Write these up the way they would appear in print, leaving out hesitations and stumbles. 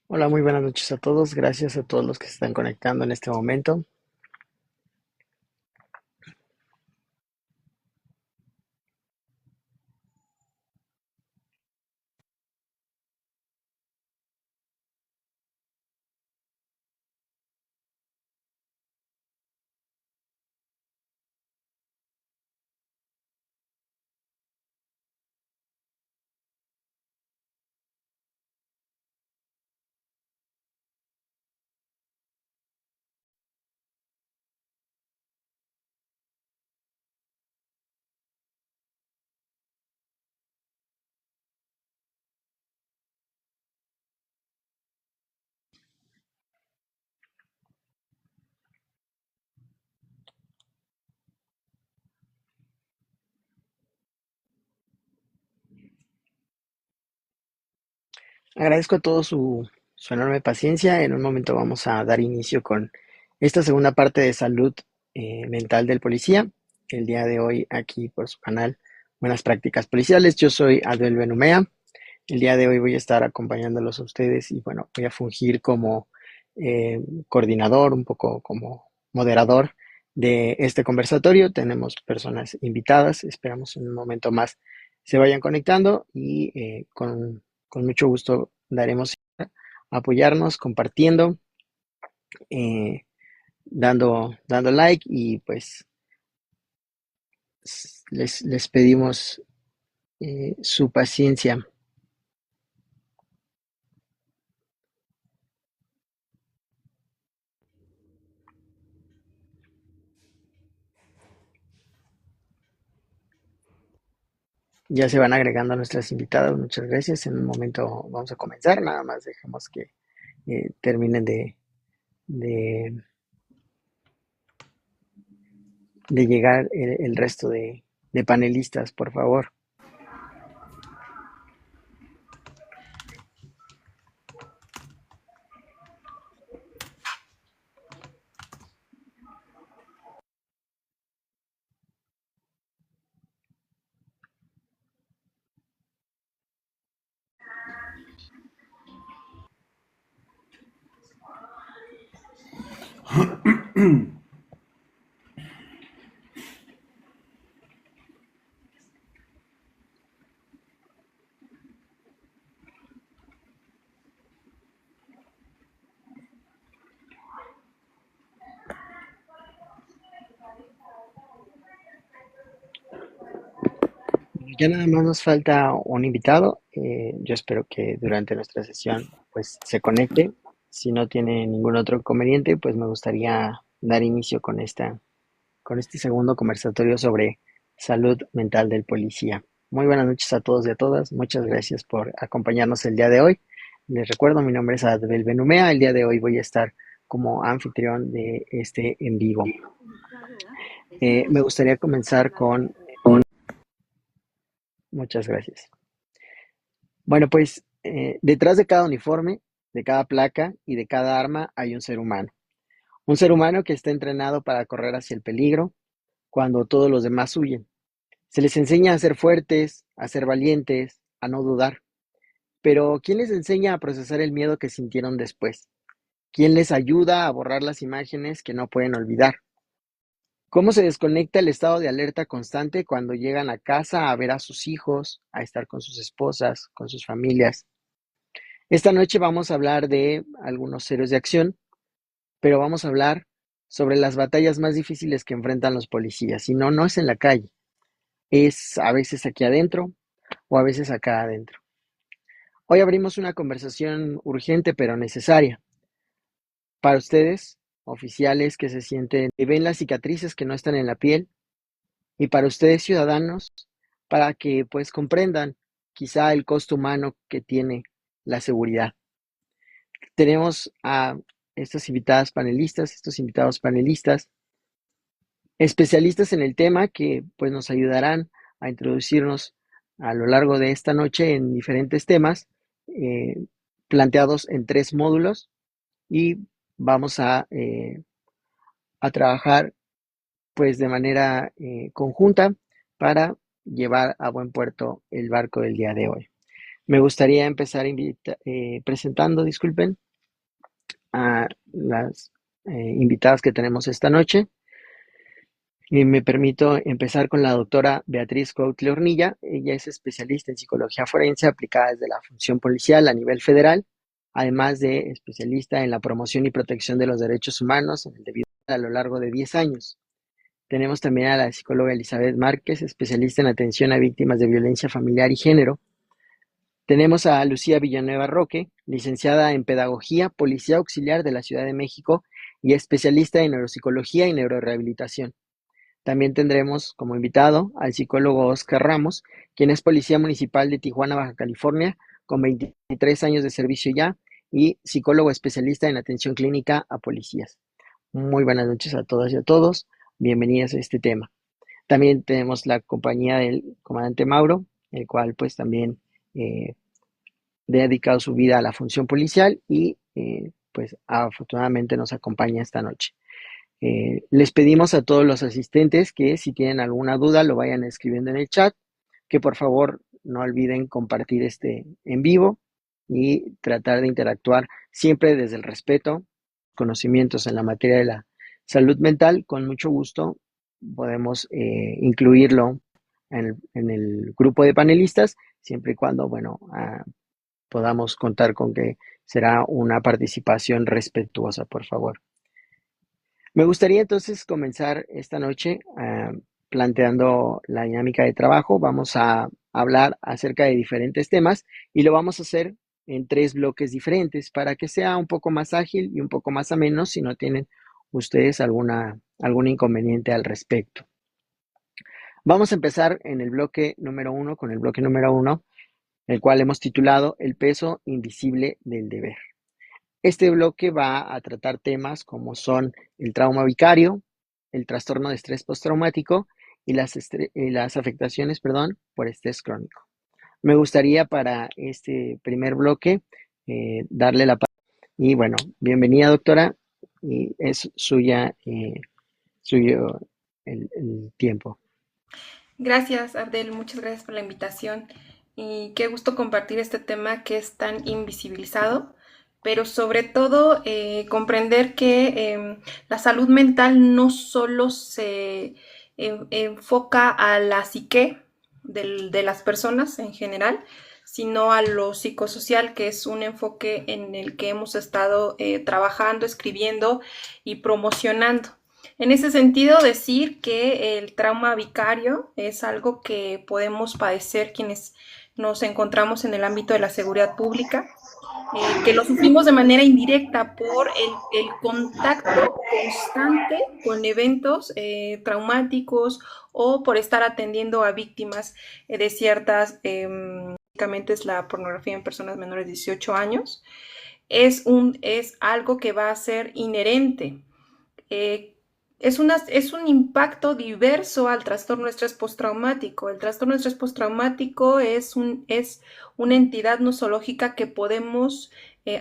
Hola, muy buenas noches a todos. Gracias a todos los que se están conectando en este momento. Agradezco a todos su enorme paciencia. En un momento vamos a dar inicio con esta segunda parte de salud mental del policía. El día de hoy aquí por su canal Buenas Prácticas Policiales. Yo soy Adel Benumea. El día de hoy voy a estar acompañándolos a ustedes y bueno, voy a fungir como coordinador, un poco como moderador de este conversatorio. Tenemos personas invitadas, esperamos en un momento más se vayan conectando y con mucho gusto daremos a apoyarnos, compartiendo, eh, dando like y pues les pedimos su paciencia. Ya se van agregando nuestras invitadas, muchas gracias. En un momento vamos a comenzar, nada más dejemos que terminen de, de llegar el resto de panelistas, por favor. Ya nada más nos falta un invitado. Yo espero que durante nuestra sesión pues se conecte. Si no tiene ningún otro inconveniente, pues me gustaría dar inicio con este segundo conversatorio sobre salud mental del policía. Muy buenas noches a todos y a todas. Muchas gracias por acompañarnos el día de hoy. Les recuerdo, mi nombre es Adbel Benumea. El día de hoy voy a estar como anfitrión de este en vivo. Me gustaría comenzar con... Muchas gracias. Bueno, pues detrás de cada uniforme, de cada placa y de cada arma hay un ser humano. Un ser humano que está entrenado para correr hacia el peligro cuando todos los demás huyen. Se les enseña a ser fuertes, a ser valientes, a no dudar. Pero ¿quién les enseña a procesar el miedo que sintieron después? ¿Quién les ayuda a borrar las imágenes que no pueden olvidar? ¿Cómo se desconecta el estado de alerta constante cuando llegan a casa a ver a sus hijos, a estar con sus esposas, con sus familias? Esta noche vamos a hablar de algunos héroes de acción, pero vamos a hablar sobre las batallas más difíciles que enfrentan los policías. Y no, no es en la calle, es a veces aquí adentro o a veces acá adentro. Hoy abrimos una conversación urgente pero necesaria para ustedes, oficiales que se sienten y ven las cicatrices que no están en la piel, y para ustedes, ciudadanos, para que pues comprendan quizá el costo humano que tiene la seguridad. Tenemos a estas invitadas panelistas, estos invitados panelistas, especialistas en el tema que pues nos ayudarán a introducirnos a lo largo de esta noche en diferentes temas eh, planteados en 3 módulos y vamos a trabajar pues de manera conjunta para llevar a buen puerto el barco del día de hoy. Me gustaría empezar presentando, disculpen, a las invitadas que tenemos esta noche. Y me permito empezar con la doctora Beatriz Cuautle Hornilla. Ella es especialista en psicología forense aplicada desde la función policial a nivel federal, además de especialista en la promoción y protección de los derechos humanos en el debido a lo largo de 10 años. Tenemos también a la psicóloga Elizabeth Márquez, especialista en atención a víctimas de violencia familiar y género. Tenemos a Lucía Villanueva Roque, licenciada en Pedagogía, Policía Auxiliar de la Ciudad de México y especialista en neuropsicología y neurorehabilitación. También tendremos como invitado al psicólogo Oscar Ramos, quien es policía municipal de Tijuana, Baja California, con 23 años de servicio ya y psicólogo especialista en atención clínica a policías. Muy buenas noches a todas y a todos. Bienvenidas a este tema. También tenemos la compañía del comandante Mauro, el cual pues también ha dedicado su vida a la función policial y pues afortunadamente nos acompaña esta noche. Les pedimos a todos los asistentes que si tienen alguna duda lo vayan escribiendo en el chat, que por favor no olviden compartir este en vivo y tratar de interactuar siempre desde el respeto, conocimientos en la materia de la salud mental. Con mucho gusto podemos incluirlo en el grupo de panelistas, siempre y cuando, bueno, podamos contar con que será una participación respetuosa, por favor. Me gustaría entonces comenzar esta noche planteando la dinámica de trabajo. Vamos a hablar acerca de diferentes temas y lo vamos a hacer en 3 bloques diferentes para que sea un poco más ágil y un poco más ameno si no tienen ustedes algún inconveniente al respecto. Vamos a empezar en el bloque número 1 con el bloque número 1, el cual hemos titulado El peso invisible del deber. Este bloque va a tratar temas como son el trauma vicario, el trastorno de estrés postraumático y las afectaciones, por estrés crónico. Me gustaría para este primer bloque darle la palabra. Y bueno, bienvenida doctora, y es suyo el tiempo. Gracias, Abdel, muchas gracias por la invitación y qué gusto compartir este tema que es tan invisibilizado, pero sobre todo comprender que la salud mental no solo se enfoca a la psique de las personas en general, sino a lo psicosocial, que es un enfoque en el que hemos estado trabajando, escribiendo y promocionando. En ese sentido, decir que el trauma vicario es algo que podemos padecer quienes nos encontramos en el ámbito de la seguridad pública, que lo sufrimos de manera indirecta por el contacto constante con eventos traumáticos o por estar atendiendo a víctimas de ciertas, básicamente es la pornografía en personas menores de 18 años, es algo que va a ser inherente. Es un impacto diverso al trastorno de estrés postraumático. El trastorno de estrés postraumático es una entidad nosológica que podemos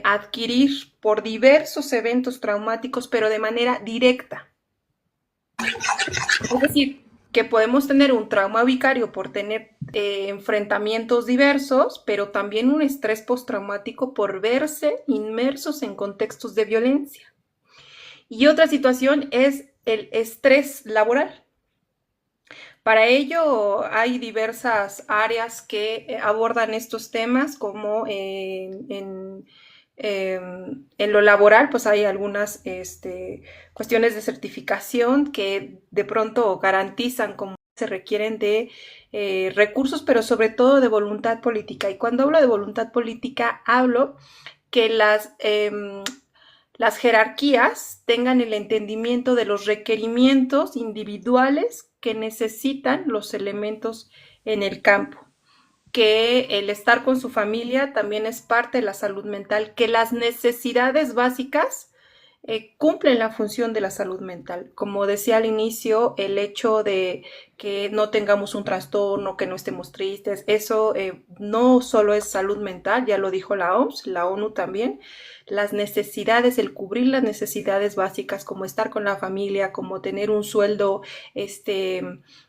adquirir por diversos eventos traumáticos, pero de manera directa. Es decir, que podemos tener un trauma vicario por tener enfrentamientos diversos, pero también un estrés postraumático por verse inmersos en contextos de violencia. Y otra situación es el estrés laboral. Para ello hay diversas áreas que abordan estos temas, como en lo laboral, pues hay algunas cuestiones de certificación que de pronto garantizan como se requieren de recursos, pero sobre todo de voluntad política. Y cuando hablo de voluntad política, hablo que las jerarquías tengan el entendimiento de los requerimientos individuales que necesitan los elementos en el campo, que el estar con su familia también es parte de la salud mental, que las necesidades básicas cumplen la función de la salud mental. Como decía al inicio, el hecho de que no tengamos un trastorno, que no estemos tristes, eso no solo es salud mental, ya lo dijo la OMS, la ONU también. Las necesidades, el cubrir las necesidades básicas, como estar con la familia, como tener un sueldo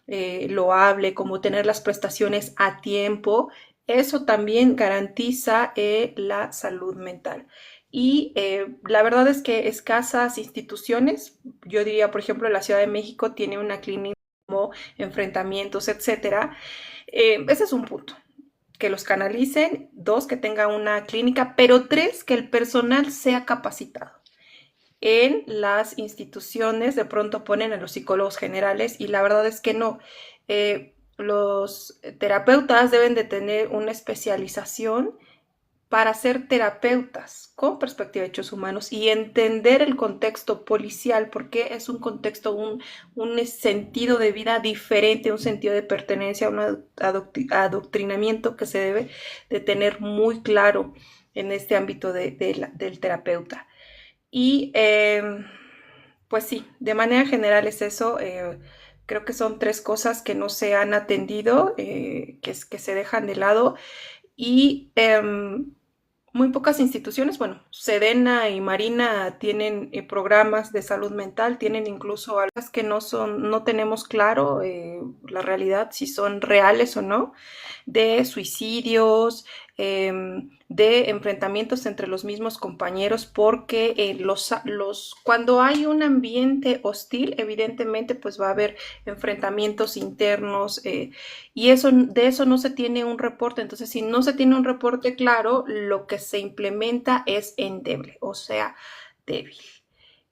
loable, como tener las prestaciones a tiempo, eso también garantiza la salud mental. Y la verdad es que escasas instituciones, yo diría, por ejemplo, la Ciudad de México tiene una clínica como enfrentamientos, etcétera. Ese es un punto, que los canalicen, dos, que tenga una clínica, pero tres, que el personal sea capacitado. En las instituciones de pronto ponen a los psicólogos generales y la verdad es que no. Los terapeutas deben de tener una especialización para ser terapeutas con perspectiva de derechos humanos y entender el contexto policial, porque es un contexto, un sentido de vida diferente, un sentido de pertenencia, un adoctrinamiento que se debe de tener muy claro en este ámbito del terapeuta. Y pues sí, de manera general es eso. Creo que son tres cosas que no se han atendido, que se dejan de lado y muy pocas instituciones, bueno, Sedena y Marina tienen programas de salud mental, tienen incluso algo que no son, no tenemos claro la realidad, si son reales o no, de suicidios, de enfrentamientos entre los mismos compañeros, porque cuando hay un ambiente hostil, evidentemente pues va a haber enfrentamientos internos y de eso no se tiene un reporte. Entonces, si no se tiene un reporte claro, lo que se implementa es endeble, o sea, débil.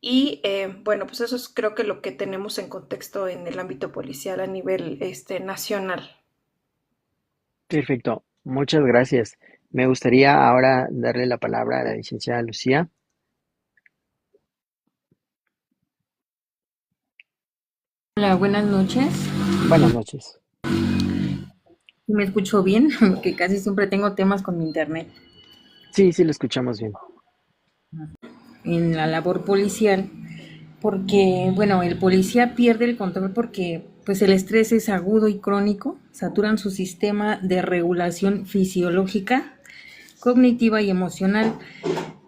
Y bueno, pues eso es creo que lo que tenemos en contexto en el ámbito policial a nivel nacional. Perfecto, muchas gracias. Me gustaría ahora darle la palabra a la licenciada Lucía. Hola, buenas noches. Buenas noches. ¿Me escucho bien? Que casi siempre tengo temas con mi internet Sí, sí, lo escuchamos bien. en la labor policial, porque, bueno, el policía pierde el control porque, pues, el estrés es agudo y crónico, saturan su sistema de regulación fisiológica, cognitiva y emocional.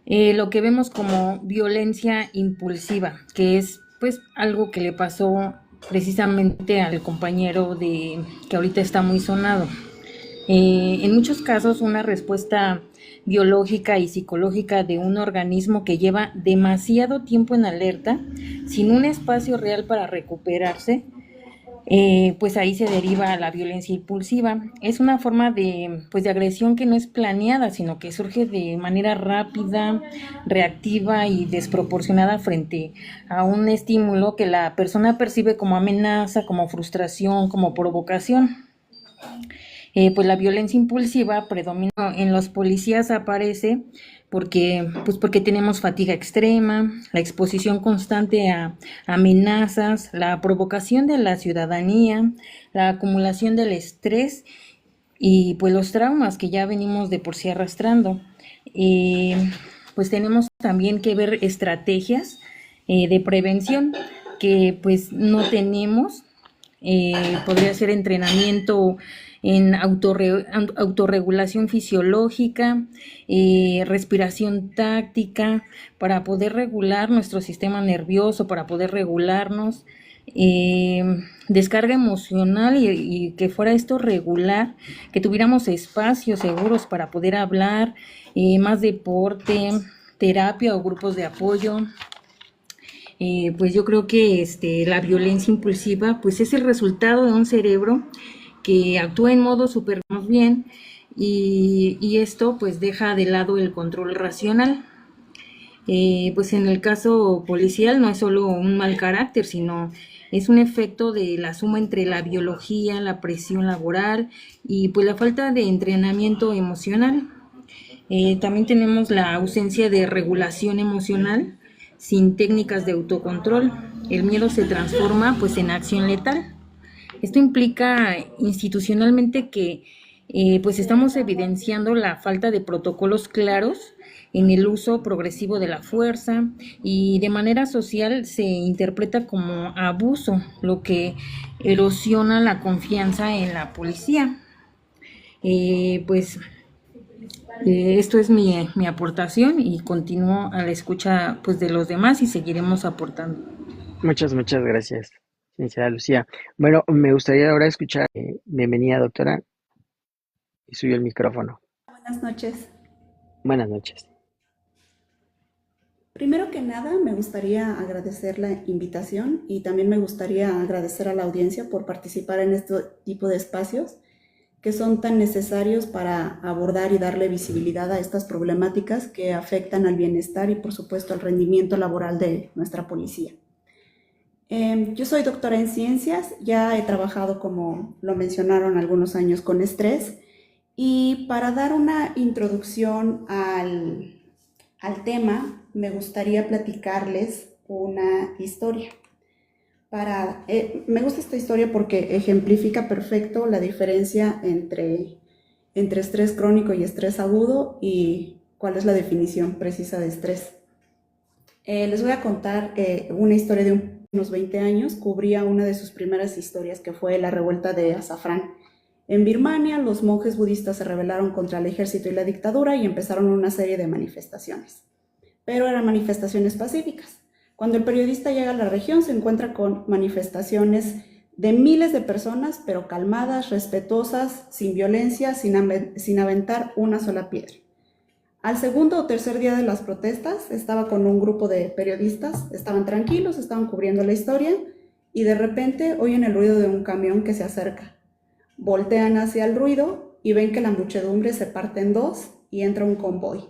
Lo que vemos como violencia impulsiva, que es, pues, algo que le pasó precisamente al compañero de que ahorita está muy sonado. En muchos casos, una respuesta biológica y psicológica de un organismo que lleva demasiado tiempo en alerta, sin un espacio real para recuperarse, pues ahí se deriva la violencia impulsiva. Es una forma pues de agresión que no es planeada, sino que surge de manera rápida, reactiva y desproporcionada frente a un estímulo que la persona percibe como amenaza, como frustración, como provocación. Pues la violencia impulsiva predomina en los policías, aparece porque tenemos fatiga extrema, la exposición constante a amenazas, la provocación de la ciudadanía, la acumulación del estrés y pues los traumas que ya venimos de por sí arrastrando. Pues tenemos también que ver estrategias de prevención que pues no tenemos. Podría ser entrenamiento en autorregulación fisiológica, respiración táctica, para poder regular nuestro sistema nervioso, para poder regularnos, eh, descarga emocional y que fuera esto regular, que tuviéramos espacios seguros para poder hablar, más deporte, terapia o grupos de apoyo. Pues yo creo que la violencia impulsiva pues es el resultado de un cerebro que actúa en modo súper bien y esto pues deja de lado el control racional. Pues en el caso policial no es solo un mal carácter, sino es un efecto de la suma entre la biología, la presión laboral y pues la falta de entrenamiento emocional. También tenemos la ausencia de regulación emocional sin técnicas de autocontrol. El miedo se transforma pues en acción letal. Esto implica institucionalmente que pues estamos evidenciando la falta de protocolos claros en el uso progresivo de la fuerza y de manera social se interpreta como abuso, lo que erosiona la confianza en la policía. Pues esto es mi aportación y continúo a la escucha pues de los demás y seguiremos aportando. Muchas gracias, licenciada Lucía. Bueno, me gustaría ahora escuchar, bienvenida, doctora. y subió el micrófono. Buenas noches. Buenas noches. Primero que nada, me gustaría agradecer la invitación y también me gustaría agradecer a la audiencia por participar en este tipo de espacios que son tan necesarios para abordar y darle visibilidad a estas problemáticas que afectan al bienestar y, por supuesto, al rendimiento laboral de nuestra policía. Yo soy doctora en ciencias, ya he trabajado, como lo mencionaron, algunos años con estrés, y para dar una introducción al tema, me gustaría platicarles una historia. Me gusta esta historia porque ejemplifica perfecto la diferencia entre estrés crónico y estrés agudo y cuál es la definición precisa de estrés. Les voy a contar una historia de unos 20 años. Cubría una de sus primeras historias, que fue la revuelta de Azafrán. En Birmania, los monjes budistas se rebelaron contra el ejército y la dictadura y empezaron una serie de manifestaciones. Pero eran manifestaciones pacíficas. Cuando el periodista llega a la región, se encuentra con manifestaciones de miles de personas, pero calmadas, respetuosas, sin violencia, sin aventar una sola piedra. Al segundo o tercer día de las protestas, estaba con un grupo de periodistas, estaban tranquilos, estaban cubriendo la historia, y de repente oyen el ruido de un camión que se acerca. Voltean hacia el ruido y ven que la muchedumbre se parte en dos y entra un convoy.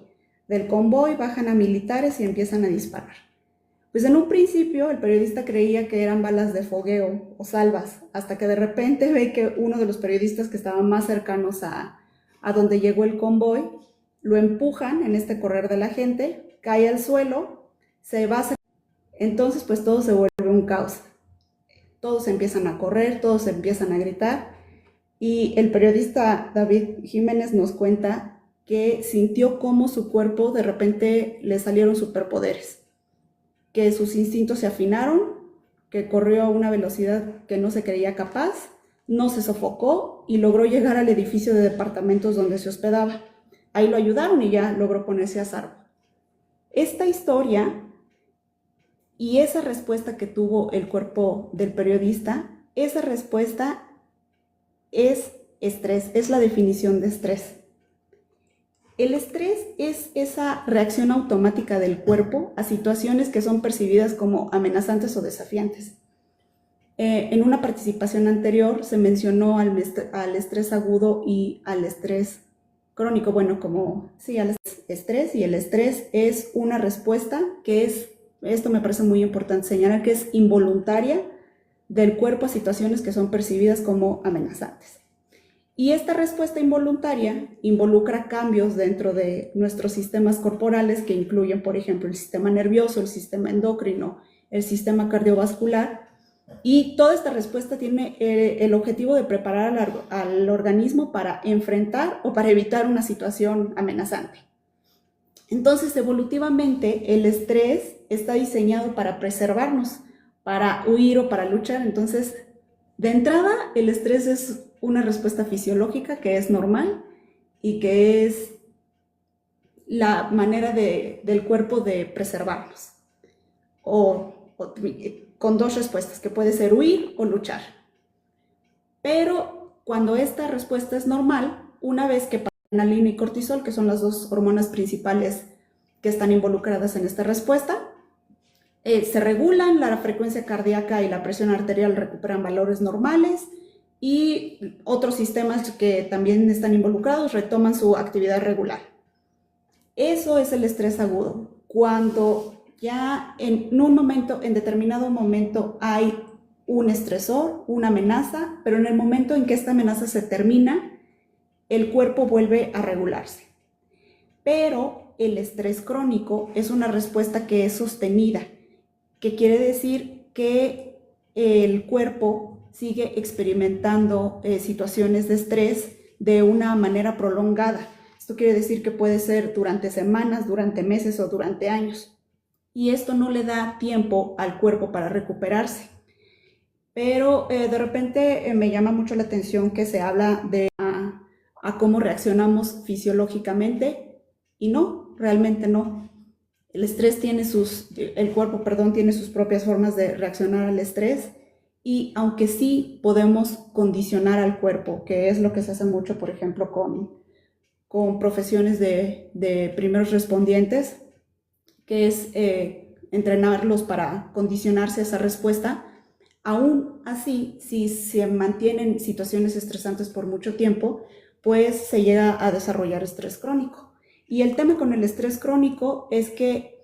Del convoy bajan a militares y empiezan a disparar. Pues en un principio el periodista creía que eran balas de fogueo o salvas, hasta que de repente ve que uno de los periodistas que estaban más cercanos a donde llegó el convoy, lo empujan en este correr de la gente, cae al suelo, se va. Entonces pues todo se vuelve un caos. Todos empiezan a correr, todos empiezan a gritar, y el periodista David Jiménez nos cuenta que sintió cómo su cuerpo de repente le salieron superpoderes, que sus instintos se afinaron, que corrió a una velocidad que no se creía capaz, no se sofocó y logró llegar al edificio de departamentos donde se hospedaba. Ahí lo ayudaron y ya logró ponerse a salvo. Esta historia y esa respuesta que tuvo el cuerpo del periodista, esa respuesta es estrés, es la definición de estrés. El estrés es esa reacción automática del cuerpo a situaciones que son percibidas como amenazantes o desafiantes. En una participación anterior se mencionó al estrés agudo y al estrés crónico. Bueno, al estrés, y el estrés es una respuesta que esto me parece muy importante señalar, que es involuntaria del cuerpo a situaciones que son percibidas como amenazantes. Y esta respuesta involuntaria involucra cambios dentro de nuestros sistemas corporales que incluyen, por ejemplo, el sistema nervioso, el sistema endocrino, el sistema cardiovascular, y toda esta respuesta tiene el objetivo de preparar al organismo para enfrentar o para evitar una situación amenazante. Entonces, evolutivamente, el estrés está diseñado para preservarnos, para huir o para luchar. Entonces, de entrada, el estrés es una respuesta fisiológica que es normal y que es la manera del cuerpo de preservarnos, con dos respuestas, que puede ser huir o luchar. Pero cuando esta respuesta es normal, una vez que adrenalina y cortisol, que son las dos hormonas principales que están involucradas en esta respuesta, se regulan, la frecuencia cardíaca y la presión arterial recuperan valores normales, y otros sistemas que también están involucrados retoman su actividad regular. Eso es el estrés agudo, cuando ya en determinado momento hay un estresor, una amenaza, pero en el momento en que esta amenaza se termina, el cuerpo vuelve a regularse. Pero el estrés crónico es una respuesta que es sostenida, que quiere decir que el cuerpo sigue experimentando situaciones de estrés de una manera prolongada. Esto quiere decir que puede ser durante semanas, durante meses o durante años. Y esto no le da tiempo al cuerpo para recuperarse. Pero de repente me llama mucho la atención que se habla de a cómo reaccionamos fisiológicamente, y no, realmente no. El cuerpo tiene sus propias formas de reaccionar al estrés, y aunque sí podemos condicionar al cuerpo, que es lo que se hace mucho, por ejemplo, con profesiones de primeros respondientes, que es entrenarlos para condicionarse a esa respuesta. Aún así, si se mantienen situaciones estresantes por mucho tiempo, pues se llega a desarrollar estrés crónico. Y el tema con el estrés crónico es que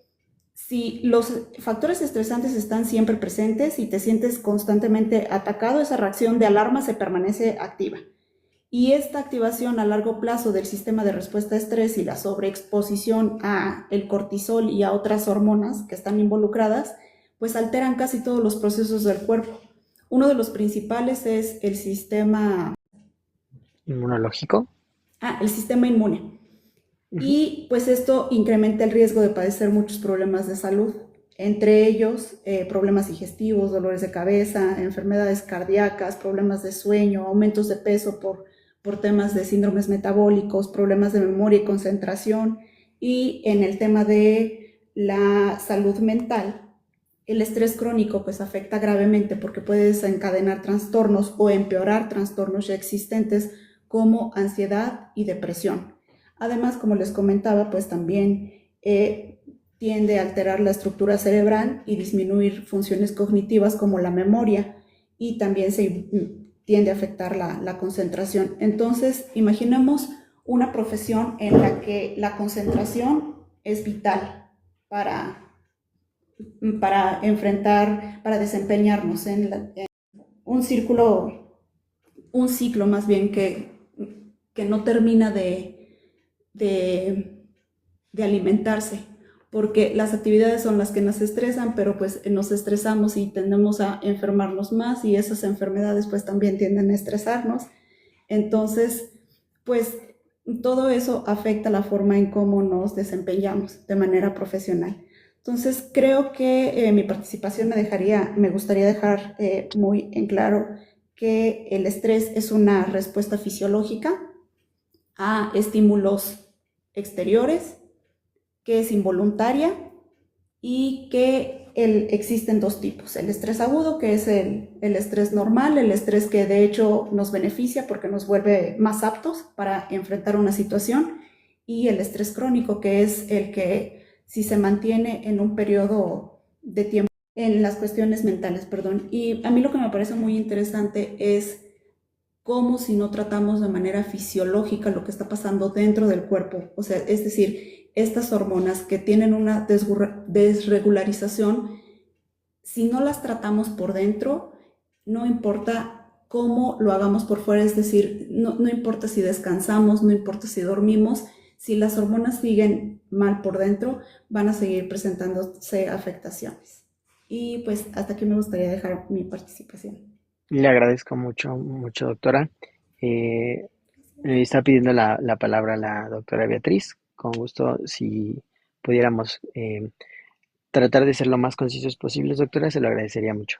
si los factores estresantes están siempre presentes y te sientes constantemente atacado, esa reacción de alarma se permanece activa. Y esta activación a largo plazo del sistema de respuesta a estrés y la sobreexposición a el cortisol y a otras hormonas que están involucradas, pues alteran casi todos los procesos del cuerpo. Uno de los principales es Inmunológico. el sistema inmune. Ujú. Y pues esto incrementa el riesgo de padecer muchos problemas de salud, entre ellos problemas digestivos, dolores de cabeza, enfermedades cardíacas, problemas de sueño, aumentos de peso por temas de síndromes metabólicos, problemas de memoria y concentración. Y en el tema de la salud mental, el estrés crónico pues afecta gravemente porque puede desencadenar trastornos o empeorar trastornos ya existentes como ansiedad y depresión. Además, como les comentaba, pues también tiende a alterar la estructura cerebral y disminuir funciones cognitivas como la memoria, y también se tiende a afectar la concentración. Entonces, imaginemos una profesión en la que la concentración es vital para, para desempeñarnos en un un ciclo más bien que no termina de, de alimentarse, porque las actividades son las que nos estresan, pero pues nos estresamos y tendemos a enfermarnos más, y esas enfermedades pues también tienden a estresarnos. Entonces, pues todo eso afecta la forma en cómo nos desempeñamos de manera profesional. Entonces, creo que mi participación me gustaría dejar muy en claro que el estrés es una respuesta fisiológica a estímulos exteriores, que es involuntaria, y que existen dos tipos: el estrés agudo, que es el estrés normal, el estrés que de hecho nos beneficia porque nos vuelve más aptos para enfrentar una situación, y el estrés crónico, que es el que si se mantiene en un periodo de tiempo en las cuestiones mentales, perdón. Y a mí lo que me parece muy interesante es cómo si no tratamos de manera fisiológica lo que está pasando dentro del cuerpo. O sea, es decir, estas hormonas que tienen una desregularización, si no las tratamos por dentro, no importa cómo lo hagamos por fuera, es decir, no importa si descansamos, no importa si dormimos, si las hormonas siguen mal por dentro, van a seguir presentándose afectaciones. Y pues hasta aquí me gustaría dejar mi participación. Le agradezco mucho, mucho, doctora. Me está pidiendo la palabra la doctora Beatriz. Con gusto, si pudiéramos tratar de ser lo más concisos posibles, doctora, se lo agradecería mucho.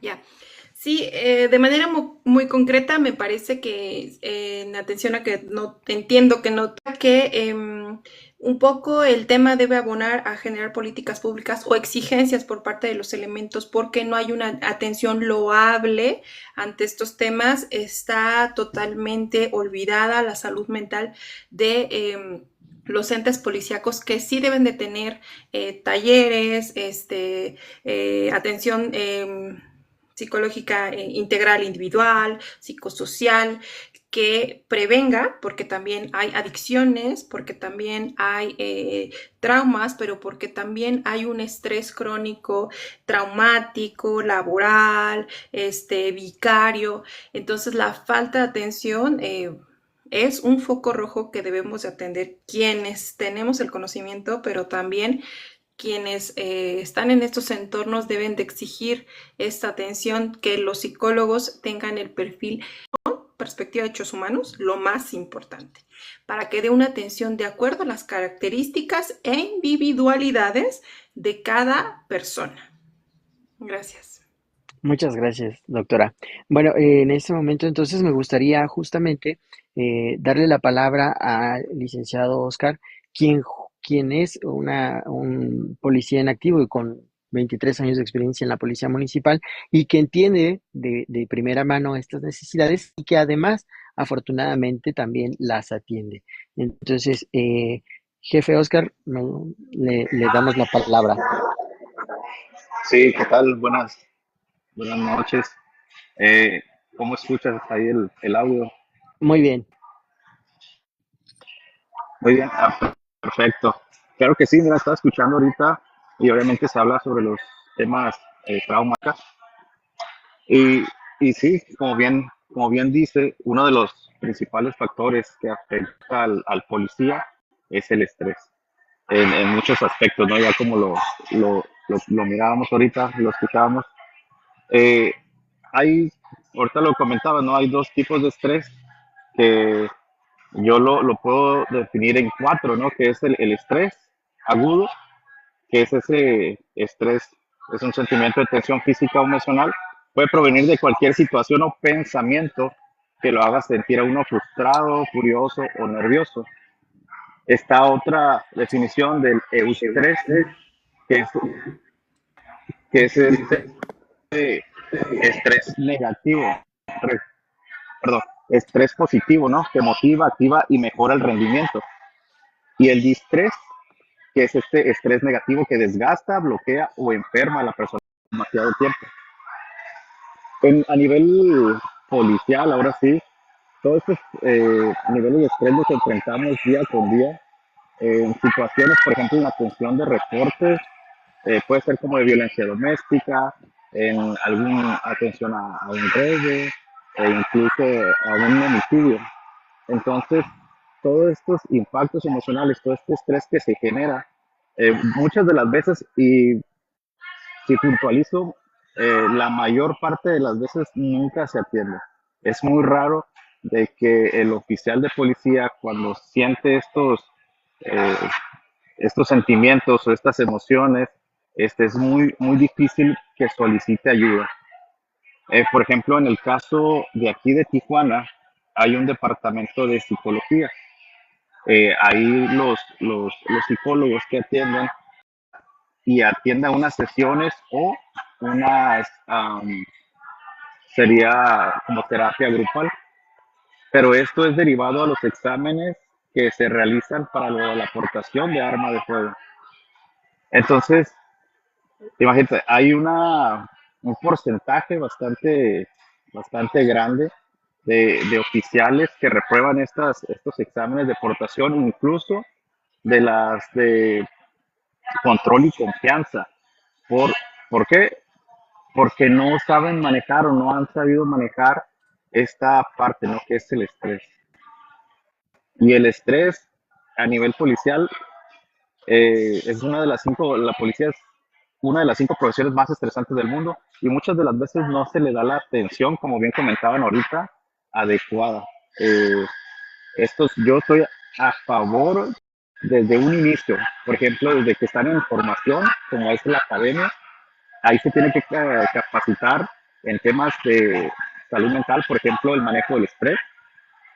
Ya. Sí, de manera muy concreta me parece que en atención a que no entiendo que no que un poco el tema debe abonar a generar políticas públicas o exigencias por parte de los elementos, porque no hay una atención loable ante estos temas. Está totalmente olvidada la salud mental de los entes policíacos, que sí deben de tener talleres, atención psicológica integral, individual, psicosocial, que prevenga, porque también hay adicciones, porque también hay traumas, pero porque también hay un estrés crónico, traumático, laboral, vicario. Entonces, la falta de atención es un foco rojo que debemos de atender quienes tenemos el conocimiento, pero también quienes están en estos entornos deben de exigir esta atención, que los psicólogos tengan el perfil, perspectiva de hechos humanos, lo más importante, para que dé una atención de acuerdo a las características e individualidades de cada persona. Gracias. Muchas gracias, doctora. Bueno, en este momento entonces me gustaría justamente darle la palabra al licenciado Oscar, quien quien es un policía en activo y con 23 años de experiencia en la policía municipal y que entiende de primera mano estas necesidades y que además, afortunadamente, también las atiende. Entonces, jefe Oscar, le damos la palabra. Sí, ¿qué tal? Buenas noches. Eh, ¿Cómo escuchas ahí el audio? Muy bien. Muy bien, perfecto. Claro que sí, mira, estaba escuchando ahorita y obviamente se habla sobre los temas traumáticos y, y sí, como bien dice, uno de los principales factores que afecta al policía es el estrés en muchos aspectos, ¿no? Ya como lo mirábamos ahorita, lo escuchábamos. Eh, hay, ahorita lo comentaba, ¿no? Hay dos tipos de estrés que yo lo puedo definir en cuatro, ¿no? Que es el estrés agudo, que es ese estrés, es un sentimiento de tensión física o emocional, puede provenir de cualquier situación o pensamiento que lo haga sentir a uno frustrado, furioso o nervioso. Esta otra definición del eustrés, que es, que es este estrés negativo, perdón, estrés positivo, ¿no? Que motiva, activa y mejora el rendimiento. Y el distrés, que es este estrés negativo que desgasta, bloquea o enferma a la persona demasiado tiempo. A nivel policial, ahora sí, todos estos niveles de estrés los enfrentamos día con día en situaciones, por ejemplo, en la atención de reportes, puede ser como de violencia doméstica, en alguna atención a un robo, e incluso a un homicidio. Entonces, todos estos impactos emocionales, todo este estrés que se genera, muchas de las veces, y si puntualizo, la mayor parte de las veces nunca se atiende. Es muy raro de que el oficial de policía, cuando siente eh, estos sentimientos o estas emociones, es muy difícil que solicite ayuda. Por ejemplo, en el caso de aquí de Tijuana, hay un departamento de psicología. Ahí los psicólogos que atienden y atienden unas sesiones o unas, sería como terapia grupal, pero esto es derivado a los exámenes que se realizan para la aportación de arma de fuego. Entonces, imagínate, hay un porcentaje bastante grande de oficiales que reprueban estos exámenes de portación, incluso de las de control y confianza. ¿Por, ¿Por qué? Porque no saben manejar o no han sabido manejar esta parte, ¿no? Que es el estrés. Y el estrés a nivel policial es una de las cinco, la policía es una de las cinco profesiones más estresantes del mundo y muchas de las veces no se le da la atención, como bien comentaban ahorita, adecuada. Eh, yo estoy a favor desde un inicio, por ejemplo, desde que están en formación, como es la academia, ahí se tiene que capacitar en temas de salud mental, por ejemplo, el manejo del estrés,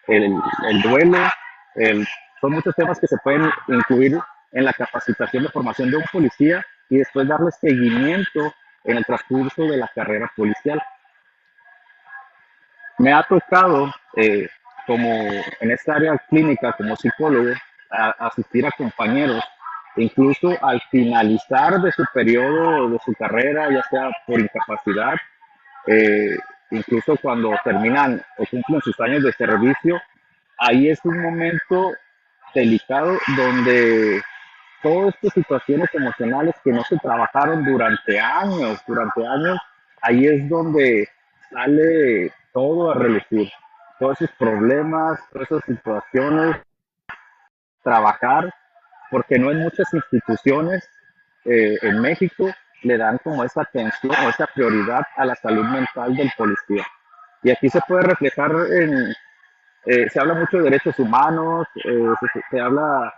el duelo, el, son muchos temas que se pueden incluir en la capacitación de formación de un policía y después darle seguimiento en el transcurso de la carrera policial. Me ha tocado, como en esta área clínica, como psicólogo, asistir a compañeros, incluso al finalizar de su periodo, de su carrera, ya sea por incapacidad, eh, incluso cuando terminan o cumplen sus años de servicio, ahí es un momento delicado donde todas estas situaciones emocionales que no se trabajaron durante años, ahí es donde sale todo a relucir, todos esos problemas, todas esas situaciones, trabajar, porque no en muchas instituciones en México le dan como esa atención o esa prioridad a la salud mental del policía. Y aquí se puede reflejar se habla mucho de derechos humanos, se habla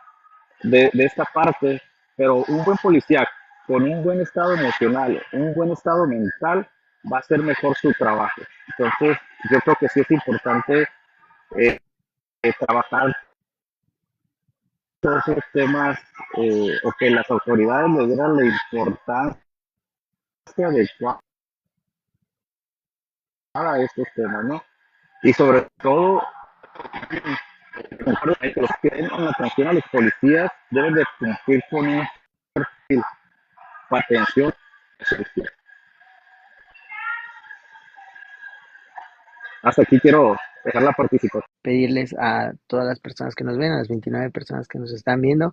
de esta parte, pero un buen policía con un buen estado emocional, un buen estado mental, va a hacer mejor su trabajo. Entonces, yo creo que sí es importante trabajar todos esos temas o que las autoridades le dieran la importancia adecuada a estos temas, ¿no? Y sobre todo, concuerdo que los que den en atención a los policías deben de cumplir con un perfil para atención. Hasta aquí quiero dejar la participación. Pedirles a todas las personas que nos ven, a las 29 personas que nos están viendo,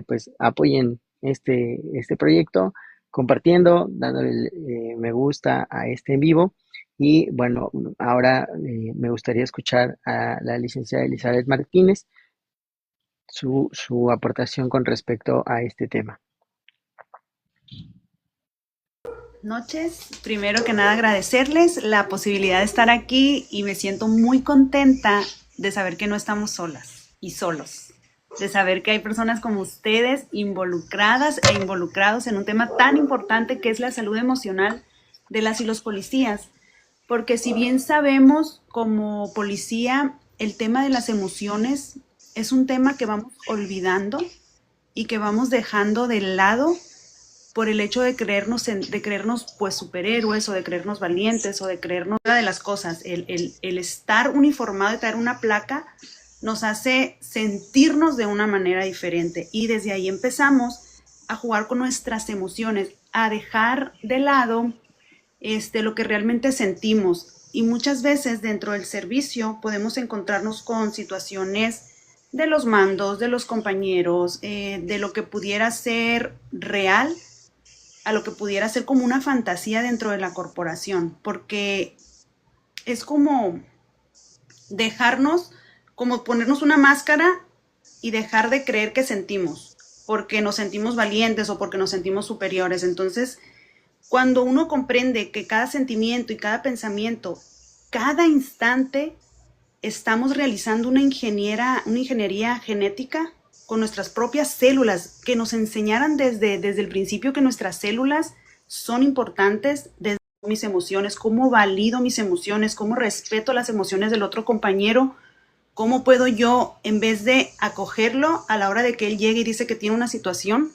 pues apoyen este proyecto, compartiendo, dándole me gusta a este en vivo. Y bueno, ahora me gustaría escuchar a la licenciada Elizabeth Martínez, su aportación con respecto a este tema. Noches. Primero que nada agradecerles la posibilidad de estar aquí y me siento muy contenta de saber que no estamos solas y solos, de saber que hay personas como ustedes involucradas e involucrados en un tema tan importante que es la salud emocional de las y los policías, porque si bien sabemos como policía el tema de las emociones es un tema que vamos olvidando y que vamos dejando de lado por el hecho de creernos pues superhéroes o de creernos valientes o de creernos de las cosas. El estar uniformado y traer una placa nos hace sentirnos de una manera diferente y desde ahí empezamos a jugar con nuestras emociones, a dejar de lado lo que realmente sentimos. Y muchas veces dentro del servicio podemos encontrarnos con situaciones de los mandos, de los compañeros, de lo que pudiera ser real a lo que pudiera ser como una fantasía dentro de la corporación, porque es como dejarnos, como ponernos una máscara y dejar de creer que sentimos, porque nos sentimos valientes o porque nos sentimos superiores. Entonces, cuando uno comprende que cada sentimiento y cada pensamiento, cada instante, estamos realizando una ingeniería genética con nuestras propias células, que nos enseñaran desde el principio que nuestras células son importantes, desde mis emociones, cómo valido mis emociones, cómo respeto las emociones del otro compañero, cómo puedo yo, en vez de acogerlo a la hora de que él llegue y dice que tiene una situación,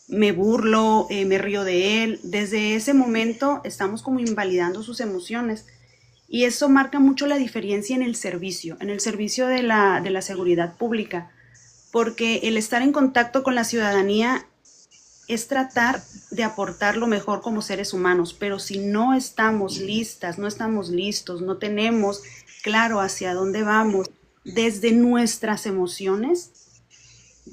me burlo, me río de él. Desde ese momento estamos como invalidando sus emociones. Y eso marca mucho la diferencia en el servicio de la seguridad pública, porque el estar en contacto con la ciudadanía es tratar de aportar lo mejor como seres humanos, pero si no estamos listas, no estamos listos, no tenemos claro hacia dónde vamos desde nuestras emociones,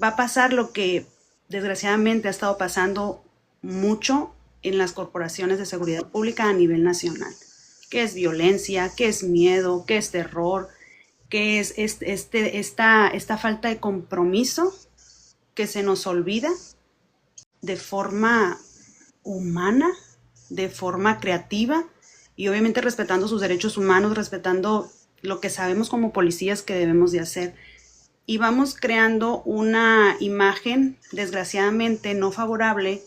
va a pasar lo que desgraciadamente ha estado pasando mucho en las corporaciones de seguridad pública a nivel nacional, que es violencia, que es miedo, que es terror, que es esta falta de compromiso que se nos olvida de forma humana, de forma creativa y obviamente respetando sus derechos humanos, respetando lo que sabemos como policías que debemos de hacer. Y vamos creando una imagen desgraciadamente no favorable,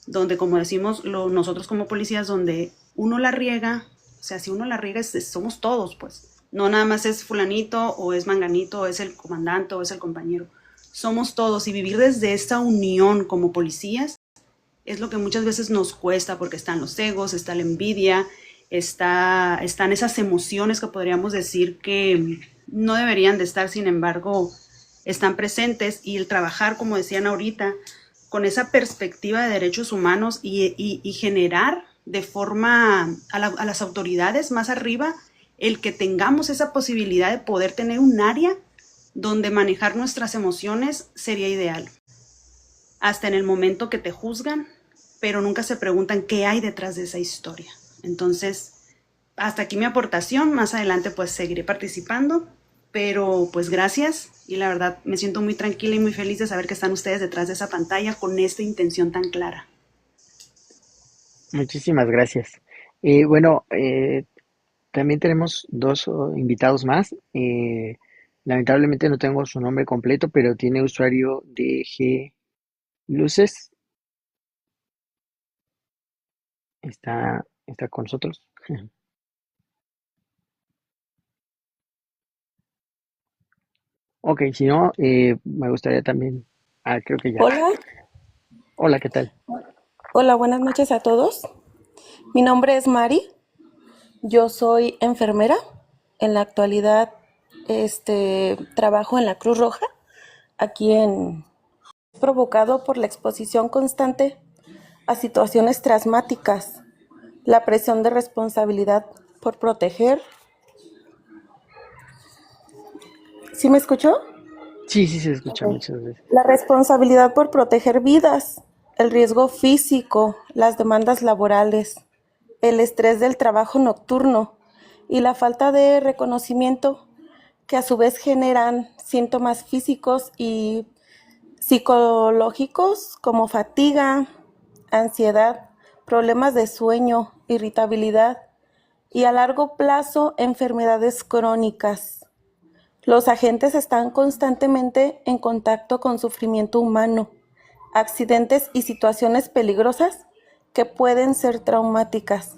donde como decimos nosotros como policías, donde uno la riega, o sea, si uno la riega somos todos, pues. No nada más es fulanito o es manganito o es el comandante o es el compañero. Somos todos y vivir desde esta unión como policías es lo que muchas veces nos cuesta porque están los egos, está la envidia, están esas emociones que podríamos decir que no deberían de estar, sin embargo, están presentes y el trabajar, como decían ahorita, con esa perspectiva de derechos humanos y generar de forma a las autoridades más arriba el que tengamos esa posibilidad de poder tener un área donde manejar nuestras emociones sería ideal. Hasta en el momento que te juzgan, pero nunca se preguntan qué hay detrás de esa historia. Entonces, hasta aquí mi aportación. Más adelante pues seguiré participando, pero pues gracias y la verdad me siento muy tranquila y muy feliz de saber que están ustedes detrás de esa pantalla con esta intención tan clara. Muchísimas gracias. Bueno, también tenemos dos invitados más. Lamentablemente no tengo su nombre completo, pero tiene usuario de G Luces. Está con nosotros. Ok, si no, me gustaría también. Ah, creo que ya. Hola, Hola, ¿qué tal? hola, buenas noches a todos. Mi nombre es Mari, yo soy enfermera. En la actualidad, trabajo en la Cruz Roja, aquí en provocado por la exposición constante a situaciones traumáticas, la presión de responsabilidad por proteger. ¿Sí me escuchó? Sí, sí, se escucha Ok. muchas veces. La responsabilidad por proteger vidas, el riesgo físico, las demandas laborales, el estrés del trabajo nocturno y la falta de reconocimiento que a su vez generan síntomas físicos y psicológicos como fatiga, ansiedad, problemas de sueño, irritabilidad y a largo plazo enfermedades crónicas. Los agentes están constantemente en contacto con sufrimiento humano, accidentes y situaciones peligrosas que pueden ser traumáticas.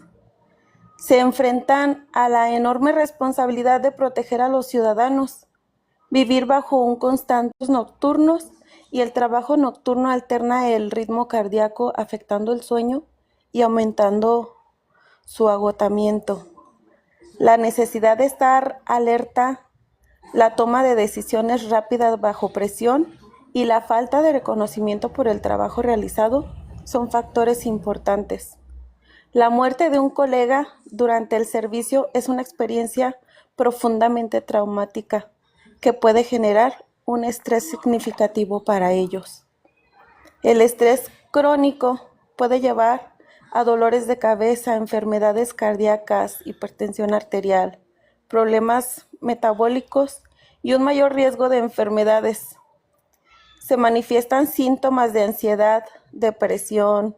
Se enfrentan a la enorme responsabilidad de proteger a los ciudadanos, vivir bajo un constantes nocturnos y el trabajo nocturno alterna el ritmo cardíaco afectando el sueño y aumentando su agotamiento. La necesidad de estar alerta, la toma de decisiones rápidas bajo presión y la falta de reconocimiento por el trabajo realizado son factores importantes. La muerte de un colega durante el servicio es una experiencia profundamente traumática que puede generar un estrés significativo para ellos. El estrés crónico puede llevar a dolores de cabeza, enfermedades cardíacas, hipertensión arterial, problemas metabólicos y un mayor riesgo de enfermedades. Se manifiestan síntomas de ansiedad, depresión,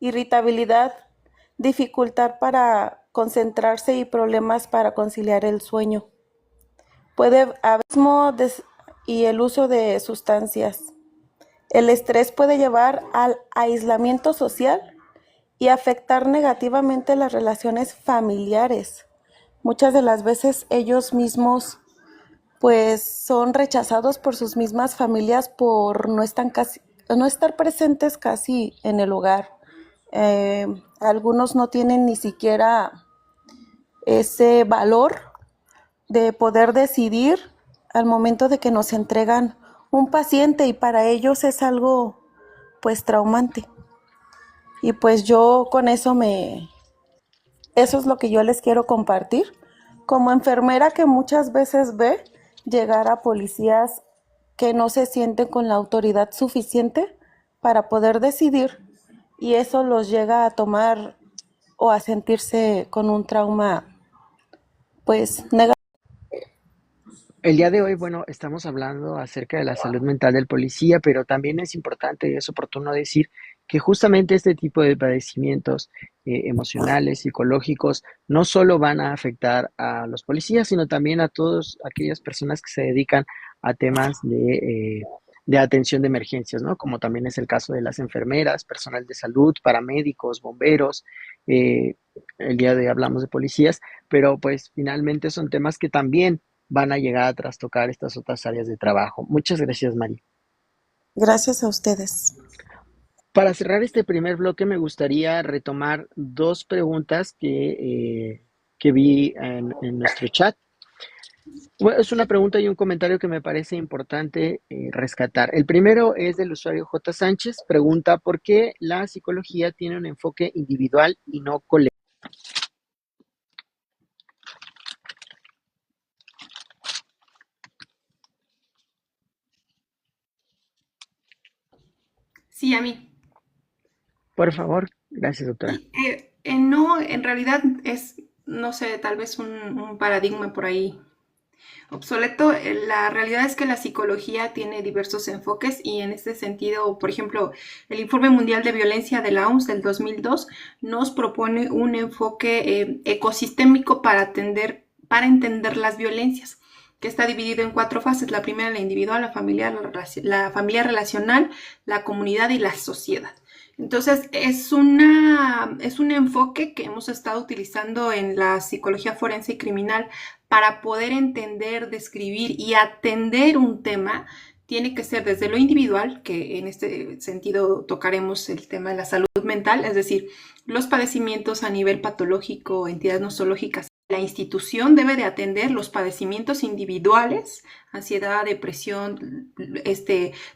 irritabilidad, dificultad para concentrarse y problemas para conciliar el sueño. Puede haber y el uso de sustancias. El estrés puede llevar al aislamiento social y afectar negativamente las relaciones familiares. Muchas de las veces ellos mismos pues son rechazados por sus mismas familias por no estar presentes casi en el hogar. Algunos no tienen ni siquiera ese valor de poder decidir al momento de que nos entregan un paciente y para ellos es algo pues traumante. Y pues yo con eso es lo que yo les quiero compartir. Como enfermera que muchas veces ve llegar a policías que no se sienten con la autoridad suficiente para poder decidir y eso los llega a tomar o a sentirse con un trauma pues negativo. El día de hoy, bueno, estamos hablando acerca de la salud mental del policía, pero también es importante y es oportuno decir que justamente este tipo de padecimientos emocionales, psicológicos, no solo van a afectar a los policías, sino también a todas aquellas personas que se dedican a temas de atención de emergencias, ¿no? Como también es el caso de las enfermeras, personal de salud, paramédicos, bomberos. eh, el día de hoy hablamos de policías, pero pues finalmente son temas que también van a llegar a trastocar estas otras áreas de trabajo. Muchas gracias, Mari. Gracias a ustedes. Para cerrar este primer bloque, me gustaría retomar dos preguntas que vi en nuestro chat. Bueno, es una pregunta y un comentario que me parece importante rescatar. El primero es del usuario J. Sánchez. Pregunta, ¿por qué la psicología tiene un enfoque individual y no colectivo? Sí, a mí. Por favor, gracias, doctora. Y, no, en realidad es, no sé, tal vez un paradigma por ahí obsoleto. La realidad es que la psicología tiene diversos enfoques y en este sentido, por ejemplo, el Informe Mundial de Violencia de la OMS del 2002 nos propone un enfoque ecosistémico para entender las violencias, que está dividido en cuatro fases. La primera, la individual, la familiar relacional, la comunidad y la sociedad. Entonces, es un enfoque que hemos estado utilizando en la psicología forense y criminal para poder entender, describir y atender un tema. Tiene que ser desde lo individual, que en este sentido tocaremos el tema de la salud mental, es decir, los padecimientos a nivel patológico, entidades nosológicas. La institución debe de atender los padecimientos individuales, ansiedad, depresión,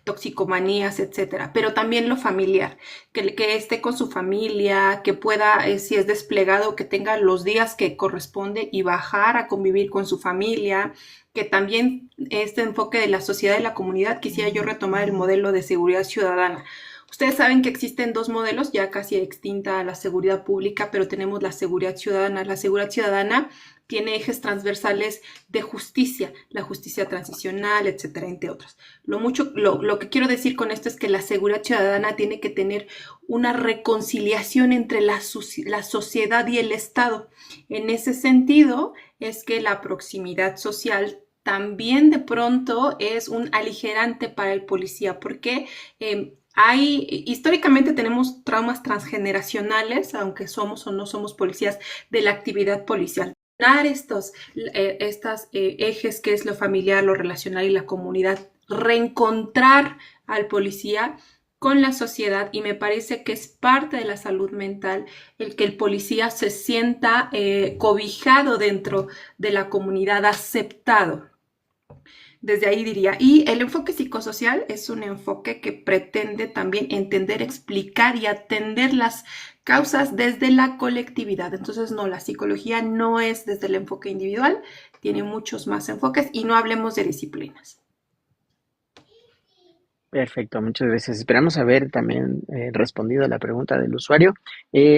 toxicomanías, etcétera, pero también lo familiar, que esté con su familia, que pueda, si es desplegado, que tenga los días que corresponde y bajar a convivir con su familia, que también este enfoque de la sociedad y la comunidad, quisiera yo retomar el modelo de seguridad ciudadana. Ustedes saben que existen dos modelos, ya casi extinta la seguridad pública, pero tenemos la seguridad ciudadana. La seguridad ciudadana tiene ejes transversales de justicia, la justicia transicional, etcétera, entre otros. Lo que quiero decir con esto es que la seguridad ciudadana tiene que tener una reconciliación entre la sociedad y el Estado. En ese sentido es que la proximidad social también de pronto es un aligerante para el policía, porque históricamente tenemos traumas transgeneracionales, aunque somos o no somos policías, de la actividad policial. Estos ejes que es lo familiar, lo relacional y la comunidad, reencontrar al policía con la sociedad, y me parece que es parte de la salud mental el que el policía se sienta cobijado dentro de la comunidad, aceptado. Desde ahí diría, y el enfoque psicosocial es un enfoque que pretende también entender, explicar y atender las causas desde la colectividad. Entonces, no, la psicología no es desde el enfoque individual, tiene muchos más enfoques, y no hablemos de disciplinas. Perfecto, muchas gracias. Esperamos haber también respondido a la pregunta del usuario.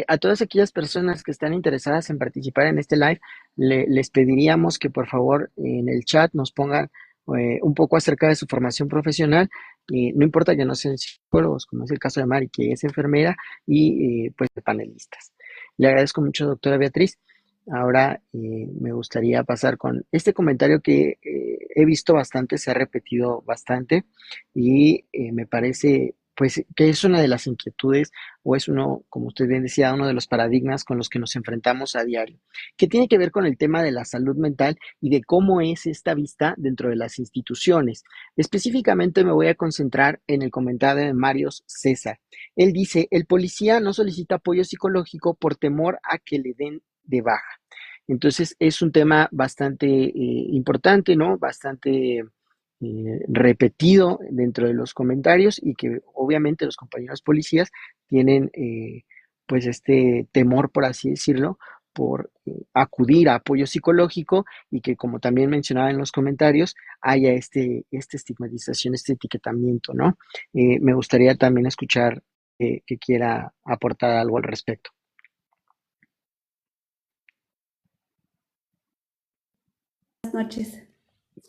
A todas aquellas personas que están interesadas en participar en este live, les pediríamos que por favor en el chat nos pongan un poco acerca de su formación profesional. No importa que no sean psicólogos, como es el caso de Mari, que es enfermera, y pues de panelistas. Le agradezco mucho, doctora Beatriz. Ahora me gustaría pasar con este comentario que he visto bastante, se ha repetido bastante, y me parece pues que es una de las inquietudes, o es uno, como usted bien decía, uno de los paradigmas con los que nos enfrentamos a diario, que tiene que ver con el tema de la salud mental y de cómo es esta vista dentro de las instituciones. Específicamente me voy a concentrar en el comentario de Mario César. Él dice, el policía no solicita apoyo psicológico por temor a que le den de baja. Entonces es un tema bastante importante, ¿no? Bastante repetido dentro de los comentarios, y que obviamente los compañeros policías tienen pues este temor, por así decirlo, por acudir a apoyo psicológico, y que, como también mencionaba en los comentarios, haya esta estigmatización, este etiquetamiento, ¿no? Me gustaría también escuchar que quiera aportar algo al respecto. Buenas noches.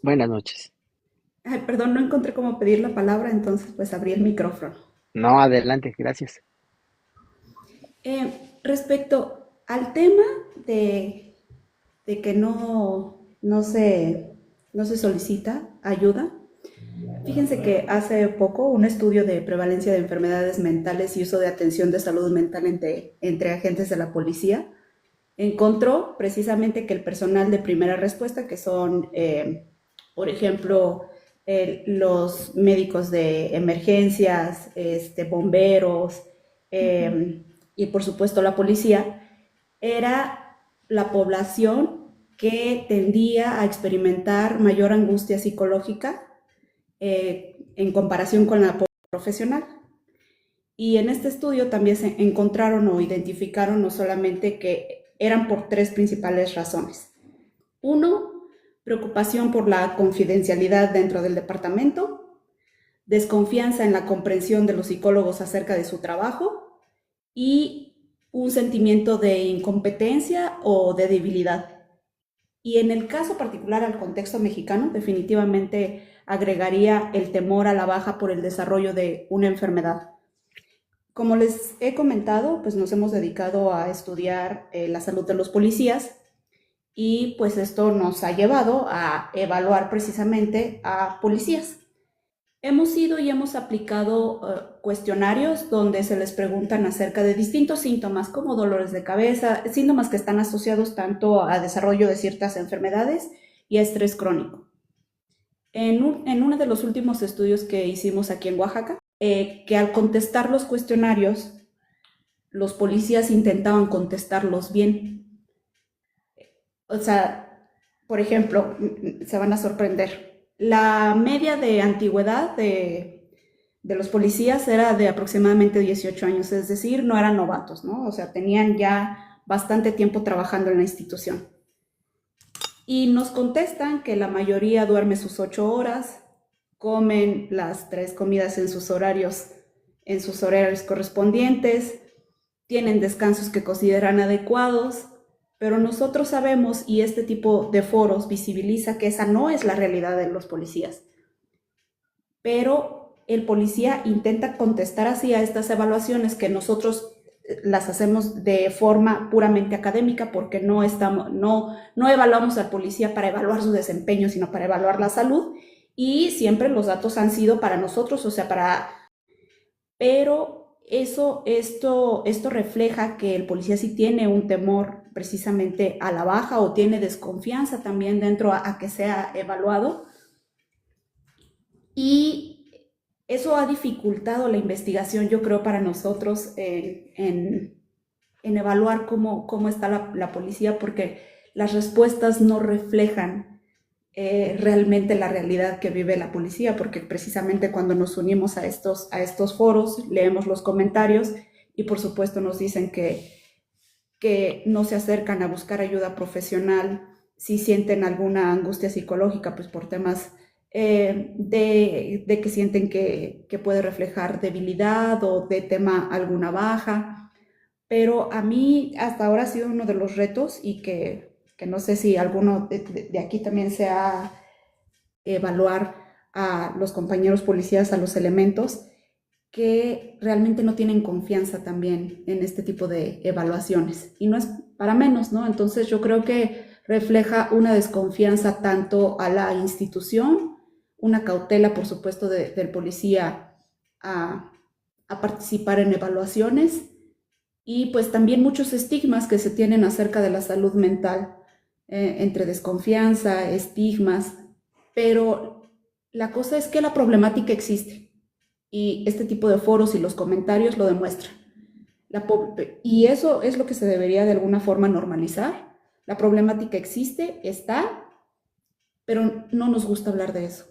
Buenas noches. Ay, perdón, no encontré cómo pedir la palabra, entonces pues abrí el micrófono. No, adelante, gracias. Respecto al tema de que no se solicita ayuda, fíjense que hace poco un estudio de prevalencia de enfermedades mentales y uso de atención de salud mental entre agentes de la policía encontró precisamente que el personal de primera respuesta, que son, por ejemplo, los médicos de emergencias, bomberos, y por supuesto la policía, era la población que tendía a experimentar mayor angustia psicológica en comparación con la profesional. Y en este estudio también se encontraron o identificaron no solamente que eran por tres principales razones. Uno, preocupación por la confidencialidad dentro del departamento, desconfianza en la comprensión de los psicólogos acerca de su trabajo, y un sentimiento de incompetencia o de debilidad. Y en el caso particular al contexto mexicano, definitivamente agregaría el temor a la baja por el desarrollo de una enfermedad. Como les he comentado, pues nos hemos dedicado a estudiar la salud de los policías, y pues esto nos ha llevado a evaluar precisamente a policías. Hemos ido y hemos aplicado cuestionarios donde se les preguntan acerca de distintos síntomas como dolores de cabeza, síntomas que están asociados tanto a desarrollo de ciertas enfermedades y a estrés crónico. En uno de los últimos estudios que hicimos aquí en Oaxaca, que al contestar los cuestionarios, los policías intentaban contestarlos bien. O sea, por ejemplo, se van a sorprender. La media de antigüedad de los policías era de aproximadamente 18 años, es decir, no eran novatos, ¿no? O sea, tenían ya bastante tiempo trabajando en la institución. Y nos contestan que la mayoría duerme sus 8 horas, comen las 3 comidas en sus horarios correspondientes, tienen descansos que consideran adecuados, pero nosotros sabemos, y este tipo de foros visibiliza que esa no es la realidad de los policías. Pero el policía intenta contestar así a estas evaluaciones que nosotros las hacemos de forma puramente académica porque no evaluamos al policía para evaluar su desempeño, sino para evaluar la salud, y siempre los datos han sido para nosotros, o sea, pero esto refleja que el policía sí tiene un temor precisamente a la baja o tiene desconfianza también dentro a que sea evaluado, y eso ha dificultado la investigación, yo creo, para nosotros en evaluar cómo está la policía, porque las respuestas no reflejan realmente la realidad que vive la policía, porque precisamente cuando nos unimos a estos foros, leemos los comentarios y por supuesto nos dicen que no se acercan a buscar ayuda profesional si sienten alguna angustia psicológica, pues por temas de que sienten que puede reflejar debilidad o de tema alguna baja. Pero a mí hasta ahora ha sido uno de los retos, y que no sé si alguno de aquí también sea evaluar a los compañeros policías, a los elementos, que realmente no tienen confianza también en este tipo de evaluaciones. Y no es para menos, ¿no? Entonces yo creo que refleja una desconfianza tanto a la institución, una cautela, por supuesto, del policía a participar en evaluaciones, y pues también muchos estigmas que se tienen acerca de la salud mental, entre desconfianza, estigmas, pero la cosa es que la problemática existe y este tipo de foros y los comentarios lo demuestran. Y eso es lo que se debería de alguna forma normalizar. La problemática existe, está, pero no nos gusta hablar de eso.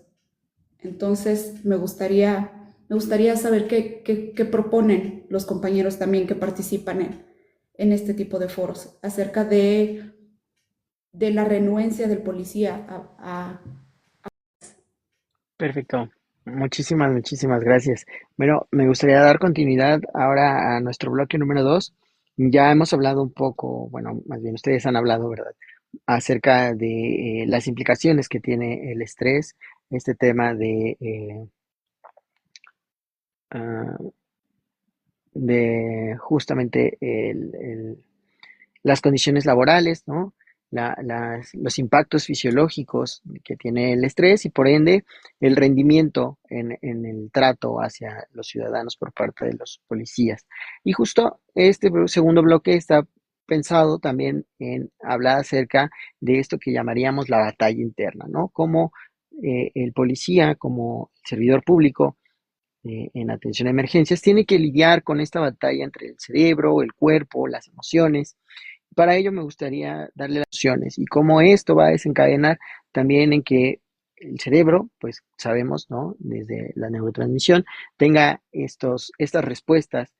Entonces me gustaría saber qué proponen los compañeros también que participan en este tipo de foros acerca de la renuencia del policía Perfecto. Muchísimas gracias. Bueno, me gustaría dar continuidad ahora a nuestro bloque número 2. Ya hemos hablado un poco, bueno, más bien ustedes han hablado, ¿verdad?, acerca de las implicaciones que tiene el estrés, este tema ah, de justamente las condiciones laborales, ¿no? Los impactos fisiológicos que tiene el estrés y por ende el rendimiento en el trato hacia los ciudadanos por parte de los policías. Y justo este segundo bloque está pensado también en hablar acerca de esto que llamaríamos la batalla interna, ¿no? Cómo el policía, como servidor público en atención a emergencias, tiene que lidiar con esta batalla entre el cerebro, el cuerpo, las emociones. Para ello me gustaría darle las opciones y cómo esto va a desencadenar también en que el cerebro, pues sabemos, ¿no?, desde la neurotransmisión, tenga estas respuestas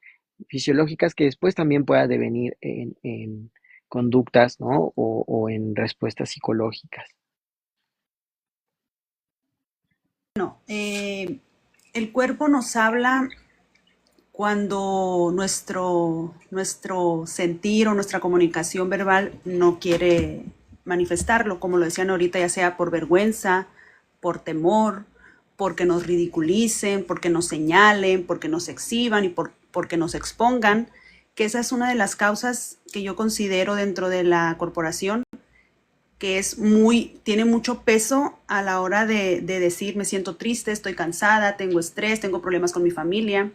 fisiológicas que después también pueda devenir en conductas, ¿no?, o en respuestas psicológicas. Bueno, el cuerpo nos habla cuando nuestro sentir o nuestra comunicación verbal no quiere manifestarlo, como lo decían ahorita, ya sea por vergüenza, por temor, porque nos ridiculicen, porque nos señalen, porque nos exhiban y porque nos expongan, que esa es una de las causas que yo considero dentro de la corporación que tiene mucho peso a la hora de decir me siento triste, estoy cansada, tengo estrés, tengo problemas con mi familia.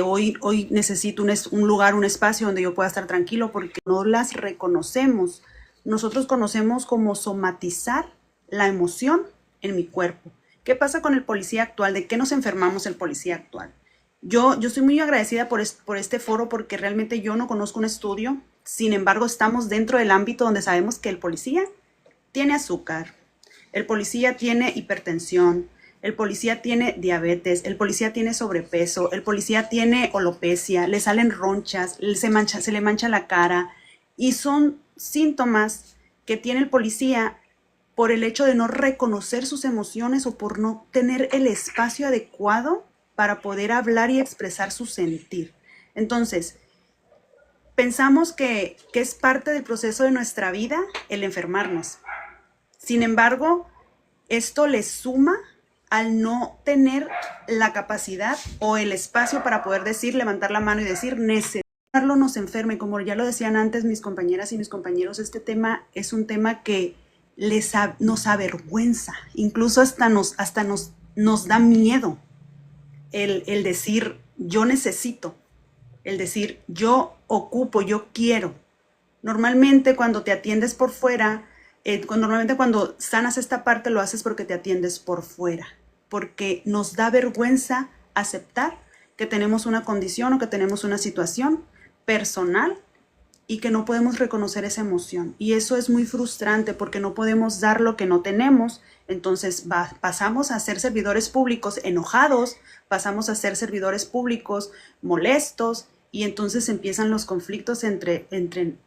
Hoy necesito un lugar, un espacio donde yo pueda estar tranquilo, porque no las reconocemos. Nosotros conocemos como somatizar la emoción en mi cuerpo. ¿Qué pasa con el policía actual? ¿De qué nos enfermamos el policía actual? Yo estoy muy agradecida por este foro, porque realmente yo no conozco un estudio. Sin embargo, estamos dentro del ámbito donde sabemos que el policía tiene azúcar, el policía tiene hipertensión, el policía tiene diabetes, el policía tiene sobrepeso, el policía tiene alopecia, le salen ronchas, se le mancha la cara, y son síntomas que tiene el policía por el hecho de no reconocer sus emociones o por no tener el espacio adecuado para poder hablar y expresar su sentir. Entonces, pensamos que es parte del proceso de nuestra vida el enfermarnos. Sin embargo, esto le suma al no tener la capacidad o el espacio para poder decir, levantar la mano y decir, necesitarlo nos enferme. Como ya lo decían antes mis compañeras y mis compañeros, este tema es un tema que nos avergüenza, incluso hasta nos da miedo el decir, yo necesito, el decir, yo ocupo, yo quiero. Normalmente cuando te atiendes por fuera, normalmente cuando sanas esta parte lo haces porque te atiendes por fuera, porque nos da vergüenza aceptar que tenemos una condición o que tenemos una situación personal y que no podemos reconocer esa emoción. Y eso es muy frustrante porque no podemos dar lo que no tenemos. Entonces pasamos a ser servidores públicos enojados, pasamos a ser servidores públicos molestos, y entonces empiezan los conflictos entre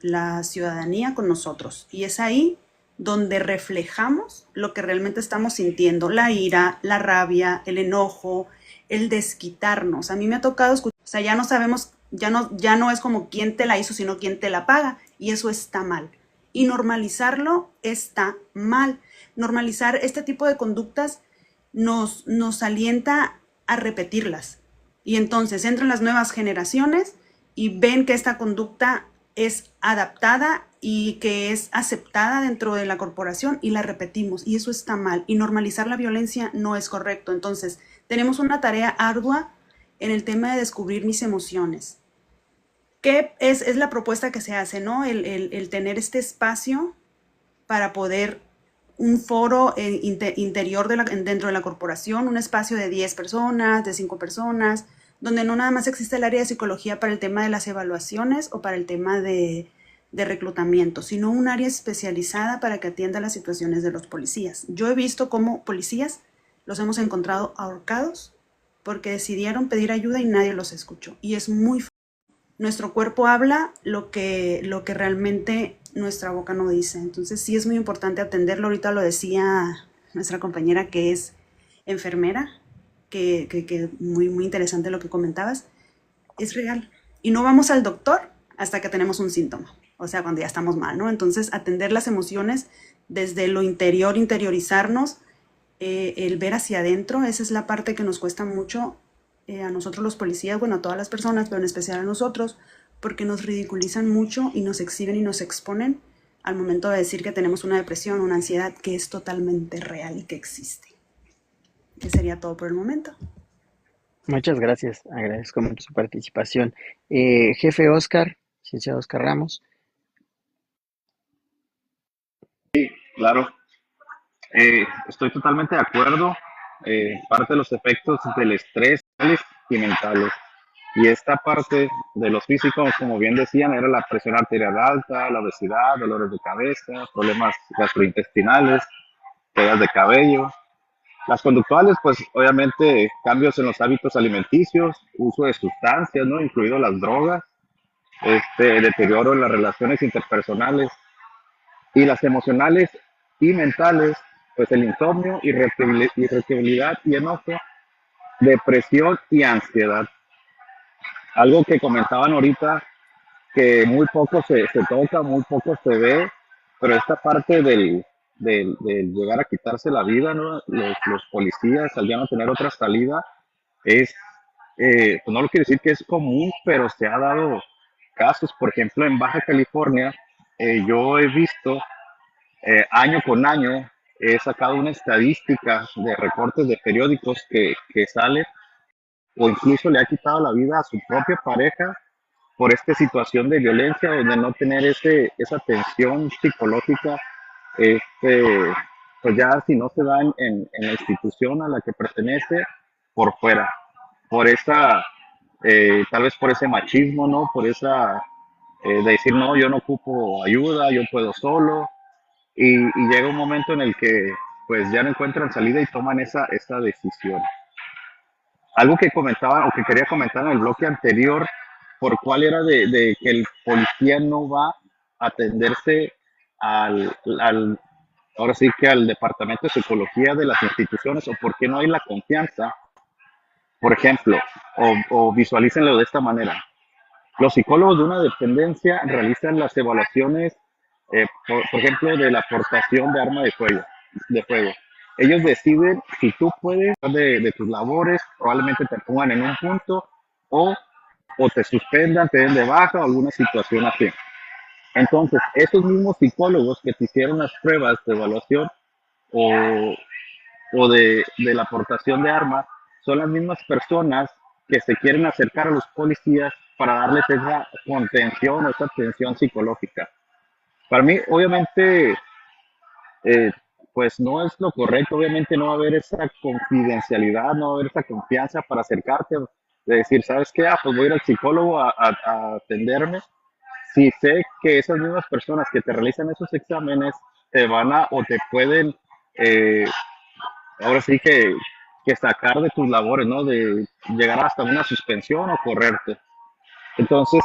la ciudadanía con nosotros. Y es ahí donde reflejamos lo que realmente estamos sintiendo, la ira, la rabia, el enojo, el desquitarnos. A mí me ha tocado escuchar, o sea, ya no sabemos, ya no es como quién te la hizo, sino quién te la paga, y eso está mal. Y normalizarlo está mal. Normalizar este tipo de conductas nos alienta a repetirlas. Y entonces entran las nuevas generaciones y ven que esta conducta es adaptada y que es aceptada dentro de la corporación y la repetimos, y eso está mal. Y normalizar la violencia no es correcto. Entonces tenemos una tarea ardua en el tema de descubrir mis emociones. ¿Qué es la propuesta que se hace, ¿no? El tener este espacio para poder, un foro interior dentro de la corporación, un espacio de 10 personas, de 5 personas, donde no nada más existe el área de psicología para el tema de las evaluaciones o para el tema de reclutamiento, sino un área especializada para que atienda las situaciones de los policías. Yo he visto cómo policías los hemos encontrado ahorcados porque decidieron pedir ayuda y nadie los escuchó. Y es muy fuerte. Nuestro cuerpo habla lo que realmente nuestra boca no dice. Entonces sí es muy importante atenderlo. Ahorita lo decía nuestra compañera que es enfermera, que muy, muy interesante lo que comentabas. Es real. Y no vamos al doctor hasta que tenemos un síntoma. O sea, cuando ya estamos mal, ¿no? Entonces, atender las emociones desde lo interior, interiorizarnos, el ver hacia adentro, esa es la parte que nos cuesta mucho a nosotros los policías, bueno, a todas las personas, pero en especial a nosotros, porque nos ridiculizan mucho y nos exhiben y nos exponen al momento de decir que tenemos una depresión, una ansiedad que es totalmente real y que existe. Eso sería todo por el momento. Muchas gracias, agradezco mucho su participación. Jefe Oscar, licenciado Oscar Ramos. Claro, estoy totalmente de acuerdo. Parte de los efectos del estrés y mentales. Y esta parte de los físicos, como bien decían, era la presión arterial alta, la obesidad, dolores de cabeza, problemas gastrointestinales, caídas de cabello. Las conductuales, pues obviamente cambios en los hábitos alimenticios, uso de sustancias, ¿no? Incluido las drogas, deterioro en las relaciones interpersonales, y las emocionales y mentales, pues el insomnio, irritabilidad y enojo, depresión y ansiedad. Algo que comentaban ahorita, que muy poco se toca, muy poco se ve, pero esta parte del llegar a quitarse la vida, ¿no? Los policías al ya no tener otra salida, es, pues no lo quiero decir que es común, pero se ha dado casos. Por ejemplo, en Baja California, yo he visto año con año he sacado una estadística de recortes de periódicos que sale o incluso le ha quitado la vida a su propia pareja por esta situación de violencia, donde no tener esa tensión psicológica, este, pues ya si no se da en la institución a la que pertenece, por fuera, por esa, tal vez por ese machismo, ¿no? Por esa, de decir, no, yo no ocupo ayuda, yo puedo solo, y llega un momento en el que pues ya no encuentran salida y toman esa decisión. Algo que comentaba o que quería comentar en el bloque anterior, por cuál era de que el policía no va a atenderse al, ahora sí que al departamento de psicología de las instituciones, o por qué no hay la confianza, por ejemplo, o visualícenlo de esta manera. Los psicólogos de una dependencia realizan las evaluaciones, por ejemplo, de la aportación de arma de fuego. Ellos deciden si tú puedes de tus labores, probablemente te pongan en un punto o, o te suspendan, te den de baja o alguna situación así. Entonces, esos mismos psicólogos que te hicieron las pruebas de evaluación o, o de la aportación de armas son las mismas personas que se quieren acercar a los policías para darles esa contención o esa atención psicológica. Para mí, obviamente, eh, pues no es lo correcto, obviamente no va a haber esa confidencialidad, no va a haber esa confianza para acercarte, de decir, ¿sabes qué? Pues voy a ir al psicólogo a atenderme. Si sé que esas mismas personas que te realizan esos exámenes te van a o te pueden, eh, ahora sí que sacar de tus labores, ¿no? De llegar hasta una suspensión o correrte. Entonces,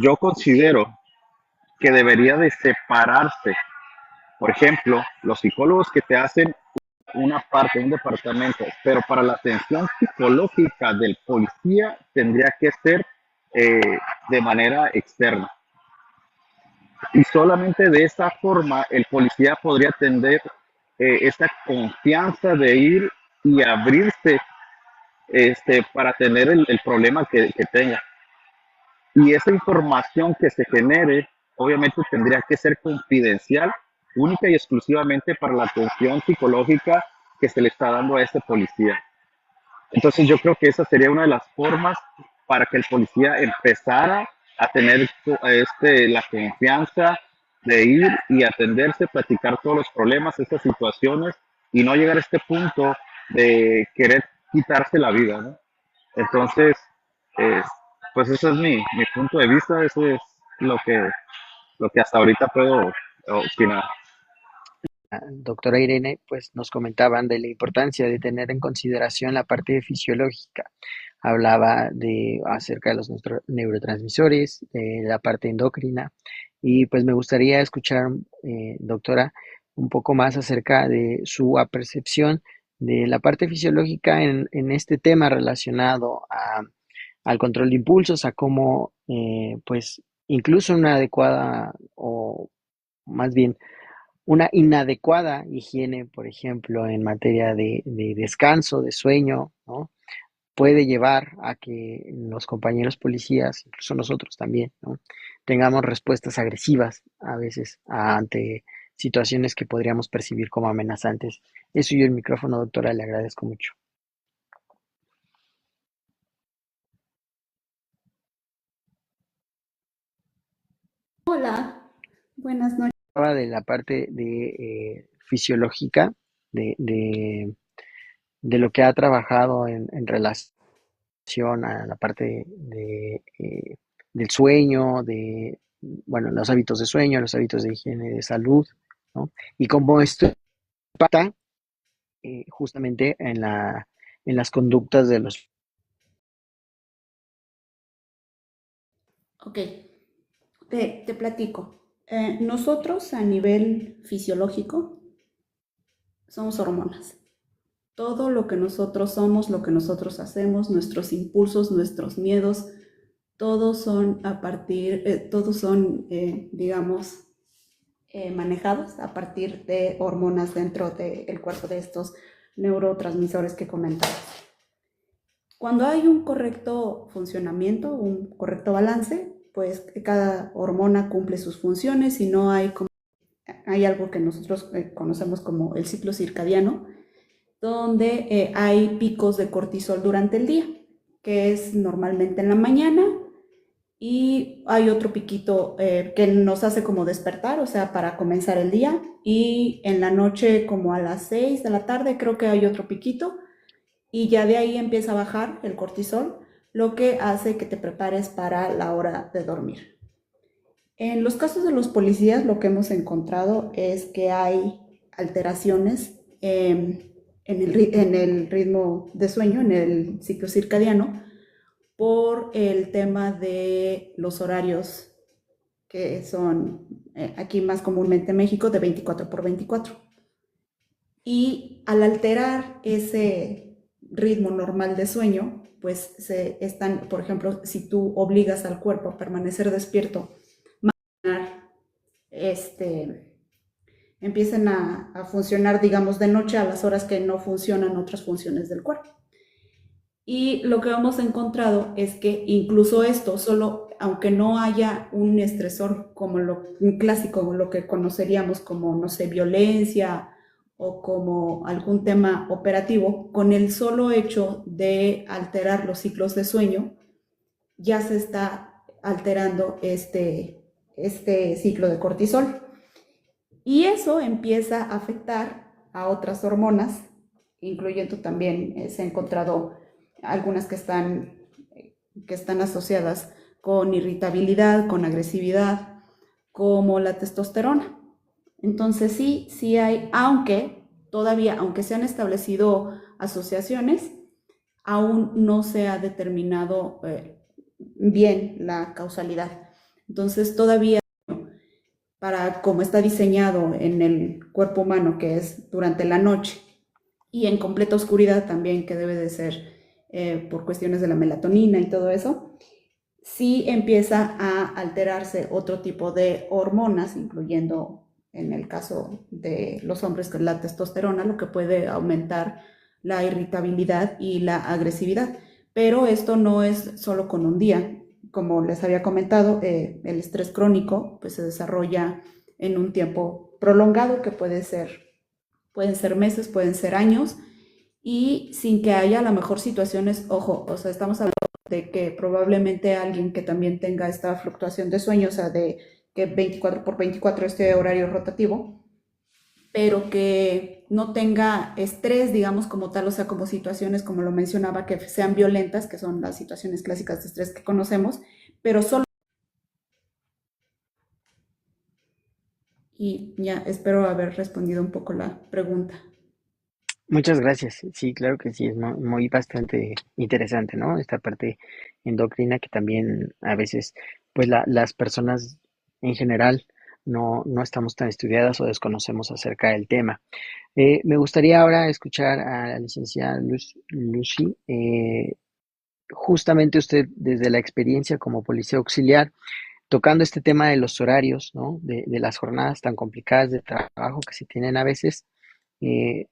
yo considero que debería de separarse. Por ejemplo, los psicólogos que te hacen una parte, un departamento, pero para la atención psicológica del policía tendría que ser eh, de manera externa. Y solamente de esa forma el policía podría tener esa confianza de ir y abrirse para tener el problema que tenga. Y esa información que se genere, obviamente tendría que ser confidencial, única y exclusivamente para la atención psicológica que se le está dando a ese policía. Entonces yo creo que esa sería una de las formas para que el policía empezara a tener la confianza de ir y atenderse, platicar todos los problemas, estas situaciones y no llegar a este punto de querer quitarse la vida, ¿no? Entonces, eh, pues ese es mi punto de vista, eso es lo que hasta ahorita puedo opinar. Doctora Irene, pues nos comentaban de la importancia de tener en consideración la parte fisiológica. Hablaba acerca de los neurotransmisores, de la parte endocrina, y pues me gustaría escuchar, doctora, un poco más acerca de su percepción de la parte fisiológica en este tema relacionado al control de impulsos, a cómo, pues, incluso una adecuada o más bien una inadecuada higiene, por ejemplo, en materia de descanso, de sueño, ¿no? Puede llevar a que los compañeros policías, incluso nosotros también, ¿no? Tengamos respuestas agresivas a veces ante situaciones que podríamos percibir como amenazantes. Eso y el micrófono, doctora, le agradezco mucho. Hola, buenas noches. Hablaba de la parte de fisiológica, de, de, de lo que ha trabajado en relación a la parte del sueño, bueno, los hábitos de sueño, los hábitos de higiene de salud, ¿no? Y cómo esto impacta justamente en las conductas de los... Ok, te platico. Nosotros a nivel fisiológico somos hormonas. Todo lo que nosotros somos, lo que nosotros hacemos, nuestros impulsos, nuestros miedos, todos son digamos, manejados a partir de hormonas dentro del cuerpo de estos neurotransmisores que comentamos. Cuando hay un correcto funcionamiento, un correcto balance, pues cada hormona cumple sus funciones y no hay hay algo que nosotros conocemos como el ciclo circadiano, donde hay picos de cortisol durante el día, que es normalmente en la mañana, y hay otro piquito que nos hace como despertar, o sea, para comenzar el día, y en la noche como a las 6 de la tarde creo que hay otro piquito, y ya de ahí empieza a bajar el cortisol, lo que hace que te prepares para la hora de dormir. En los casos de los policías, lo que hemos encontrado es que hay alteraciones en el ritmo de sueño, en el ciclo circadiano, por el tema de los horarios que son aquí más comúnmente en México de 24/24. Y al alterar ese ritmo normal de sueño, pues por ejemplo, si tú obligas al cuerpo a permanecer despierto, empiecen a funcionar, digamos, de noche a las horas que no funcionan otras funciones del cuerpo. Y lo que hemos encontrado es que incluso esto, solo aunque no haya un estresor como un clásico, lo que conoceríamos como, no sé, violencia o como algún tema operativo, con el solo hecho de alterar los ciclos de sueño, ya se está alterando este ciclo de cortisol. Y eso empieza a afectar a otras hormonas, incluyendo también se ha encontrado algunas que están asociadas con irritabilidad, con agresividad, como la testosterona. Entonces sí hay, aunque se han establecido asociaciones, aún no se ha determinado bien la causalidad. Entonces todavía, para como está diseñado en el cuerpo humano, que es durante la noche, y en completa oscuridad también, que debe de ser por cuestiones de la melatonina y todo eso, sí empieza a alterarse otro tipo de hormonas, incluyendo en el caso de los hombres con la testosterona, lo que puede aumentar la irritabilidad y la agresividad. Pero esto no es solo con un día. Como les había comentado, el estrés crónico pues, se desarrolla en un tiempo prolongado, que pueden ser meses, pueden ser años, y sin que haya a lo mejor situaciones, ojo, o sea, estamos hablando de que probablemente alguien que también tenga esta fluctuación de sueño, o sea, de que 24/24 este horario rotativo, pero que no tenga estrés, digamos, como tal, o sea, como situaciones, como lo mencionaba, que sean violentas, que son las situaciones clásicas de estrés que conocemos, pero solo. Y ya, espero haber respondido un poco la pregunta. Muchas gracias. Sí, claro que sí, es muy bastante interesante, ¿no? Esta parte endocrina que también a veces, pues las personas en general no estamos tan estudiadas o desconocemos acerca del tema. Me gustaría ahora escuchar a la licenciada Lucy. Justamente usted, desde la experiencia como policía auxiliar, tocando este tema de los horarios, ¿no? De las jornadas tan complicadas de trabajo que se tienen a veces. eh,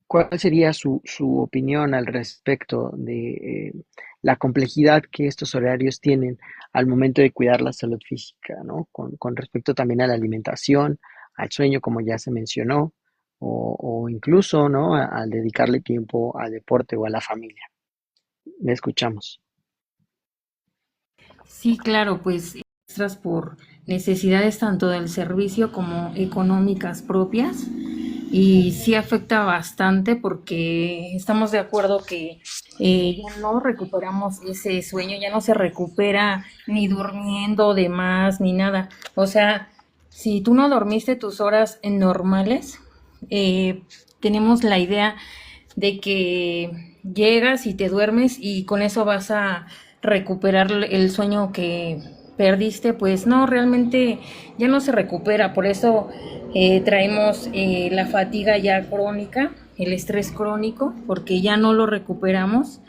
¿Cuál sería su opinión al respecto de la complejidad que estos horarios tienen al momento de cuidar la salud física, ¿no? Con respecto también a la alimentación, al sueño, como ya se mencionó, o incluso, ¿no? Al dedicarle tiempo al deporte o a la familia. Le escuchamos. Sí, claro, pues extras por necesidades tanto del servicio como económicas propias, y sí afecta bastante porque estamos de acuerdo que ya no recuperamos ese sueño, ya no se recupera ni durmiendo de más ni nada. O sea, si tú no dormiste tus horas normales, tenemos la idea de que llegas y te duermes y con eso vas a recuperar el sueño que perdiste. Pues no, realmente ya no se recupera. Por eso traemos la fatiga ya crónica, el estrés crónico, porque ya no lo recuperamos.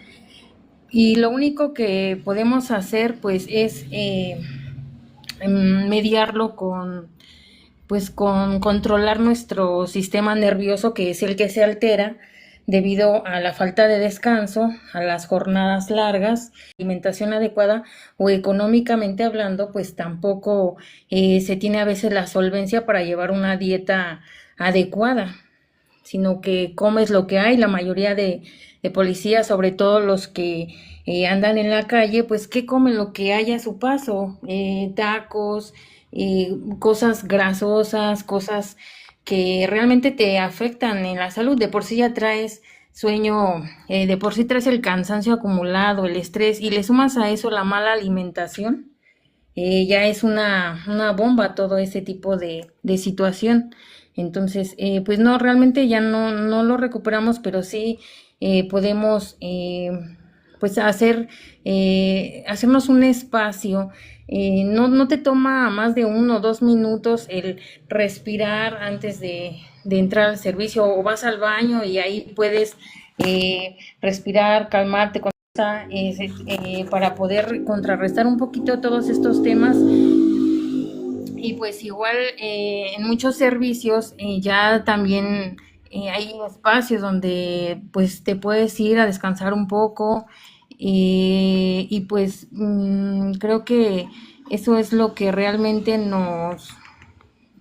Y lo único que podemos hacer pues es mediarlo con controlar nuestro sistema nervioso, que es el que se altera, debido a la falta de descanso, a las jornadas largas, alimentación adecuada o económicamente hablando, pues tampoco se tiene a veces la solvencia para llevar una dieta adecuada, sino que comes lo que hay. La mayoría de policías, sobre todo los que andan en la calle, pues ¿qué comen? Lo que haya a su paso, tacos, cosas grasosas, cosas que realmente te afectan en la salud. De por sí ya traes sueño, de por sí traes el cansancio acumulado, el estrés, y le sumas a eso la mala alimentación, ya es una bomba todo ese tipo de situación. Entonces, pues no, realmente ya no lo recuperamos, pero sí podemos pues hacernos un espacio. No te toma más de 1 o 2 minutos el respirar antes de entrar al servicio, o vas al baño y ahí puedes respirar, calmarte para poder contrarrestar un poquito todos estos temas. Y pues igual en muchos servicios ya también hay espacios donde pues te puedes ir a descansar un poco, y pues creo que eso es lo que realmente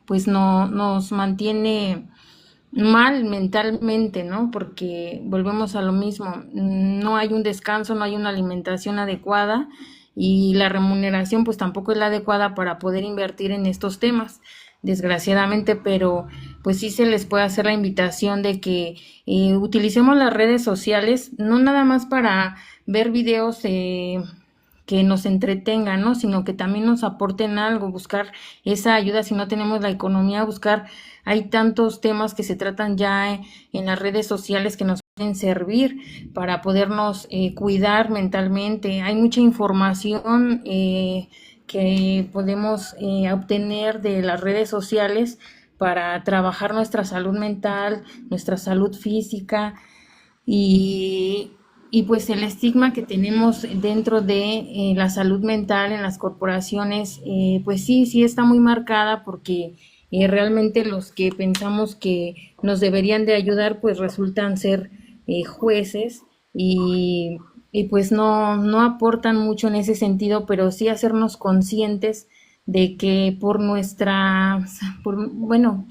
pues nos mantiene mal mentalmente, ¿no? Porque volvemos a lo mismo, no hay un descanso, no hay una alimentación adecuada, y la remuneración pues tampoco es la adecuada para poder invertir en estos temas, desgraciadamente. Pero pues sí se les puede hacer la invitación de que utilicemos las redes sociales, no nada más para ver videos que nos entretengan, ¿no? Sino que también nos aporten algo, buscar esa ayuda si no tenemos la economía, buscar. Hay tantos temas que se tratan ya en las redes sociales que nos pueden servir para podernos cuidar mentalmente. Hay mucha información que podemos obtener de las redes sociales para trabajar nuestra salud mental, nuestra salud física, y pues el estigma que tenemos dentro de la salud mental en las corporaciones, pues sí está muy marcada, porque realmente los que pensamos que nos deberían de ayudar pues resultan ser jueces, y pues no aportan mucho en ese sentido, pero sí hacernos conscientes de que bueno,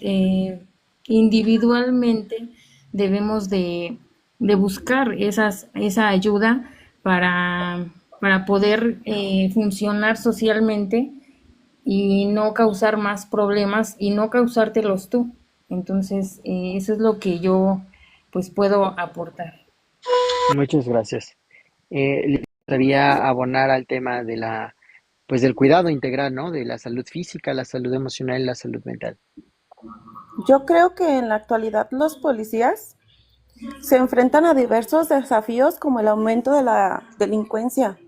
individualmente debemos de buscar esa ayuda para poder funcionar socialmente y no causar más problemas y no causártelos tú. Entonces, eso es lo que yo pues puedo aportar. Muchas gracias. Le gustaría abonar al tema pues del cuidado integral, ¿no? De la salud física, la salud emocional y la salud mental. Yo creo que en la actualidad los policías se enfrentan a diversos desafíos como el aumento de la delincuencia,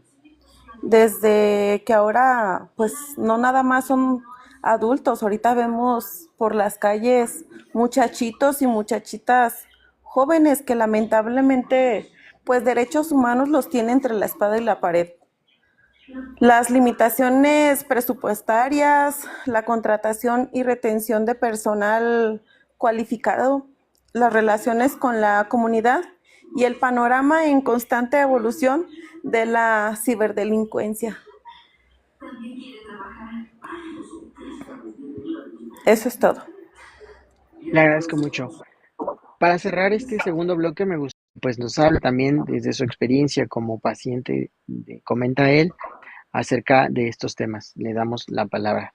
desde que ahora pues no nada más son adultos, ahorita vemos por las calles muchachitos y muchachitas jóvenes que lamentablemente pues derechos humanos los tienen entre la espada y la pared. Las limitaciones presupuestarias, la contratación y retención de personal cualificado, las relaciones con la comunidad y el panorama en constante evolución de la ciberdelincuencia. Eso es todo. Le agradezco mucho. Para cerrar este segundo bloque, me gusta, pues nos habla también desde su experiencia como paciente, comenta él, acerca de estos temas. Le damos la palabra.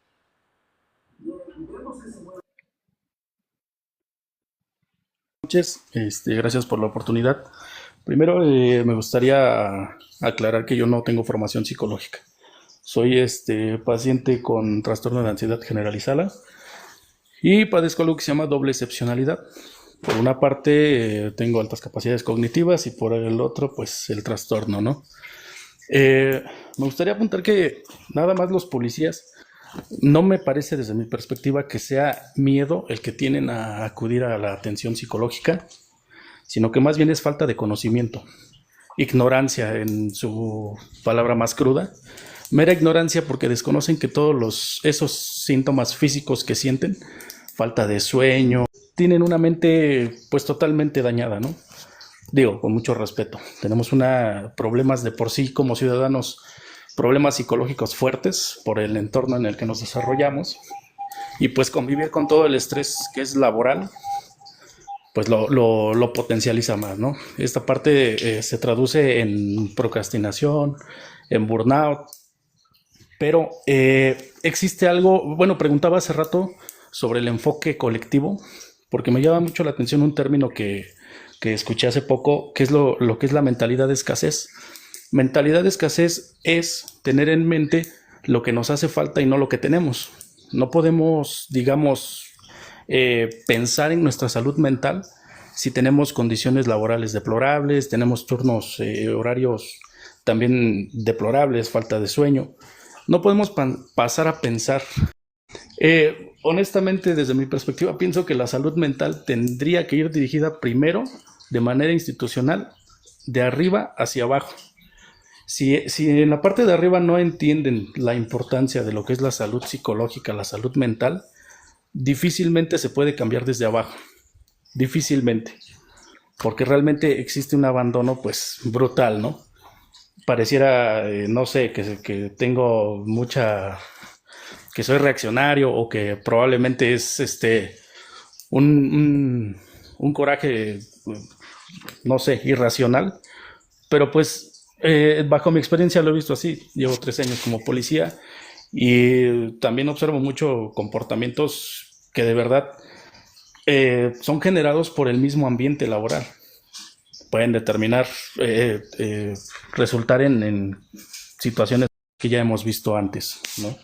Noches, gracias por la oportunidad. Primero, me gustaría aclarar que yo no tengo formación psicológica. Soy paciente con trastorno de ansiedad generalizada y padezco algo que se llama doble excepcionalidad. Por una parte, tengo altas capacidades cognitivas y por el otro, pues el trastorno, ¿no? Me gustaría apuntar que nada más los policías, no me parece desde mi perspectiva que sea miedo el que tienen a acudir a la atención psicológica, sino que más bien es falta de conocimiento, ignorancia en su palabra más cruda, mera ignorancia porque desconocen que todos esos síntomas físicos que sienten, falta de sueño, tienen una mente pues totalmente dañada, ¿no? digo, con mucho respeto. Tenemos problemas de por sí como ciudadanos, problemas psicológicos fuertes por el entorno en el que nos desarrollamos, y pues convivir con todo el estrés que es laboral, pues lo potencializa más, ¿no? Esta parte se traduce en procrastinación, en burnout, pero existe algo, bueno, preguntaba hace rato sobre el enfoque colectivo, porque me llama mucho la atención un término que escuché hace poco, que es lo que es la mentalidad de escasez. Mentalidad de escasez es tener en mente lo que nos hace falta y no lo que tenemos. No podemos, digamos, pensar en nuestra salud mental si tenemos condiciones laborales deplorables, tenemos turnos horarios también deplorables, falta de sueño. No podemos pasar a pensar. Honestamente, desde mi perspectiva, pienso que la salud mental tendría que ir dirigida primero de manera institucional, de arriba hacia abajo. Si en la parte de arriba no entienden la importancia de lo que es la salud psicológica, la salud mental, difícilmente se puede cambiar desde abajo. Difícilmente. Porque realmente existe un abandono pues brutal, ¿no? Pareciera, no sé, que tengo que soy reaccionario, o que probablemente es un coraje, no sé, irracional, pero pues bajo mi experiencia lo he visto así. Llevo 3 años como policía y también observo mucho comportamientos que de verdad son generados por el mismo ambiente laboral. Pueden resultar en situaciones que ya hemos visto antes, ¿no?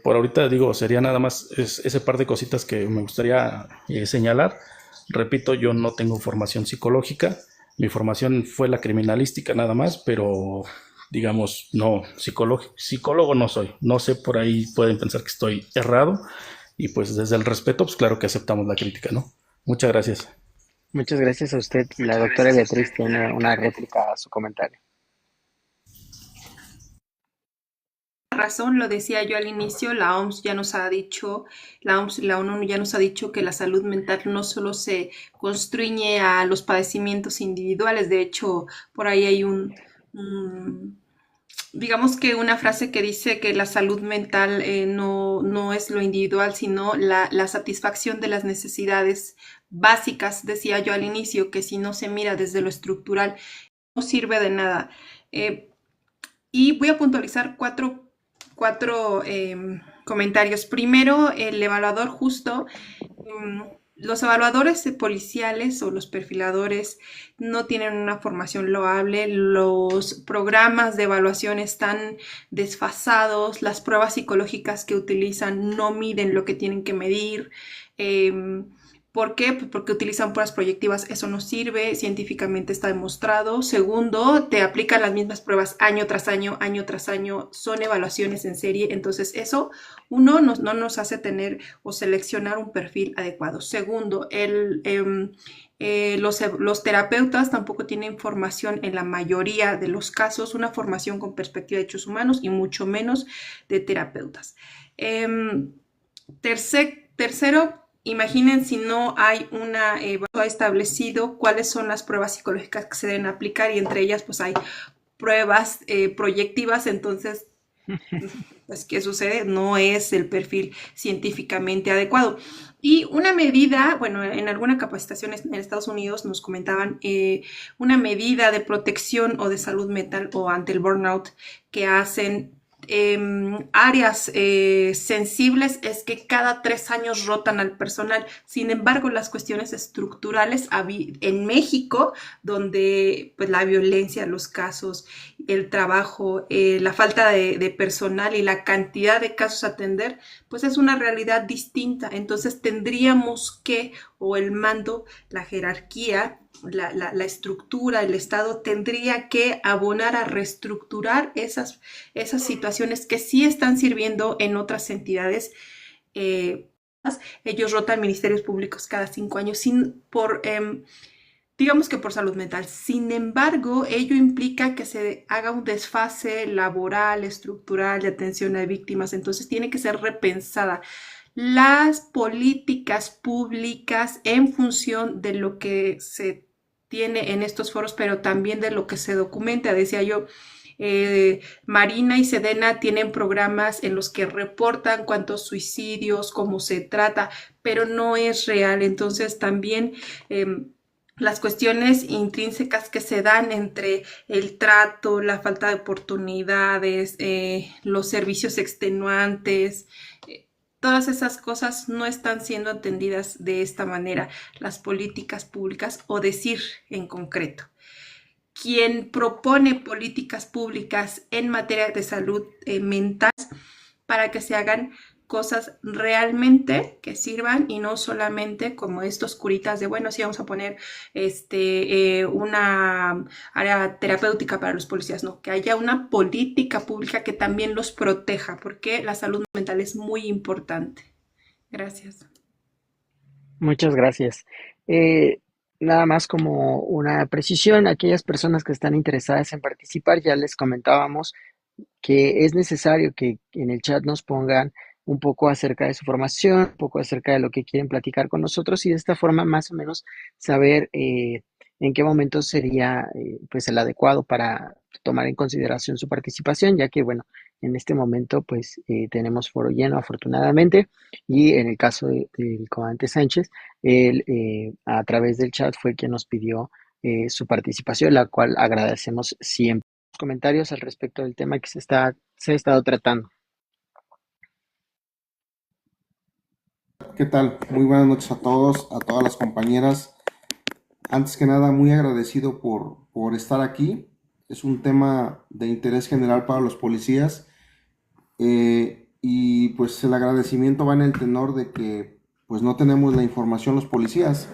Por ahorita digo, sería nada más ese par de cositas que me gustaría señalar. Repito, yo no tengo formación psicológica, mi formación fue la criminalística nada más, pero digamos, no, psicólogo no soy. No sé, por ahí pueden pensar que estoy errado, y pues desde el respeto, pues claro que aceptamos la crítica, ¿no? Muchas gracias. Muchas gracias a usted. La doctora Beatriz tiene una réplica a su comentario. Razón, lo decía yo al inicio, la OMS ya nos ha dicho, la ONU ya nos ha dicho que la salud mental no solo se constriñe a los padecimientos individuales. De hecho, por ahí hay digamos que una frase que dice que la salud mental no es lo individual, sino la satisfacción de las necesidades básicas. Decía yo al inicio que si no se mira desde lo estructural, no sirve de nada. Y voy a puntualizar cuatro comentarios. Primero, el evaluador justo. Los evaluadores policiales o los perfiladores no tienen una formación loable, los programas de evaluación están desfasados, las pruebas psicológicas que utilizan no miden lo que tienen que medir. ¿Por qué? Pues porque utilizan pruebas proyectivas, eso no sirve, científicamente está demostrado. Segundo, te aplican las mismas pruebas año tras año, son evaluaciones en serie, entonces eso, uno, no nos hace tener o seleccionar un perfil adecuado. Segundo, los terapeutas tampoco tienen formación en la mayoría de los casos, una formación con perspectiva de derechos humanos y mucho menos de terapeutas. Tercero, imaginen si no hay una establecido cuáles son las pruebas psicológicas que se deben aplicar, y entre ellas pues hay pruebas proyectivas. Entonces, pues, ¿qué sucede? No es el perfil científicamente adecuado. Y una medida, bueno, en alguna capacitación en Estados Unidos nos comentaban una medida de protección o de salud mental o ante el burnout que hacen áreas sensibles es que cada 3 años rotan al personal. Sin embargo, las cuestiones estructurales en México, donde pues la violencia, los casos, el trabajo, la falta de personal y la cantidad de casos a atender, pues es una realidad distinta. Entonces tendríamos que, o el mando, la jerarquía, la estructura, el Estado tendría que abonar a reestructurar esas situaciones que sí están sirviendo en otras entidades. Ellos rotan ministerios públicos cada 5 años digamos que por salud mental. Sin embargo, ello implica que se haga un desfase laboral, estructural, de atención a víctimas. Entonces tiene que ser repensada las políticas públicas en función de lo que se tiene en estos foros, pero también de lo que se documenta. Decía yo, Marina y Sedena tienen programas en los que reportan cuántos suicidios, cómo se trata, pero no es real. Entonces también las cuestiones intrínsecas que se dan entre el trato, la falta de oportunidades, los servicios extenuantes, todas esas cosas no están siendo atendidas de esta manera, las políticas públicas o decir en concreto. Quien propone políticas públicas en materia de salud mental para que se hagan cosas realmente que sirvan y no solamente como estos curitas de, bueno, sí vamos a poner una área terapéutica para los policías, no, que haya una política pública que también los proteja, porque la salud mental es muy importante. Gracias. Muchas gracias. Eh, Nada más como una precisión, aquellas personas que están interesadas en participar, ya les comentábamos que es necesario que en el chat nos pongan un poco acerca de su formación, un poco acerca de lo que quieren platicar con nosotros y de esta forma más o menos saber en qué momento sería pues el adecuado para tomar en consideración su participación, ya que bueno, en este momento pues tenemos foro lleno afortunadamente y en el caso del comandante Sánchez, él a través del chat fue quien nos pidió su participación, la cual agradecemos siempre. Comentarios al respecto del tema que se ha estado tratando. ¿Qué tal? Muy buenas noches a todos, a todas las compañeras. Antes que nada, muy agradecido por estar aquí. Es un tema de interés general para los policías y pues el agradecimiento va en el tenor de que pues no tenemos la información los policías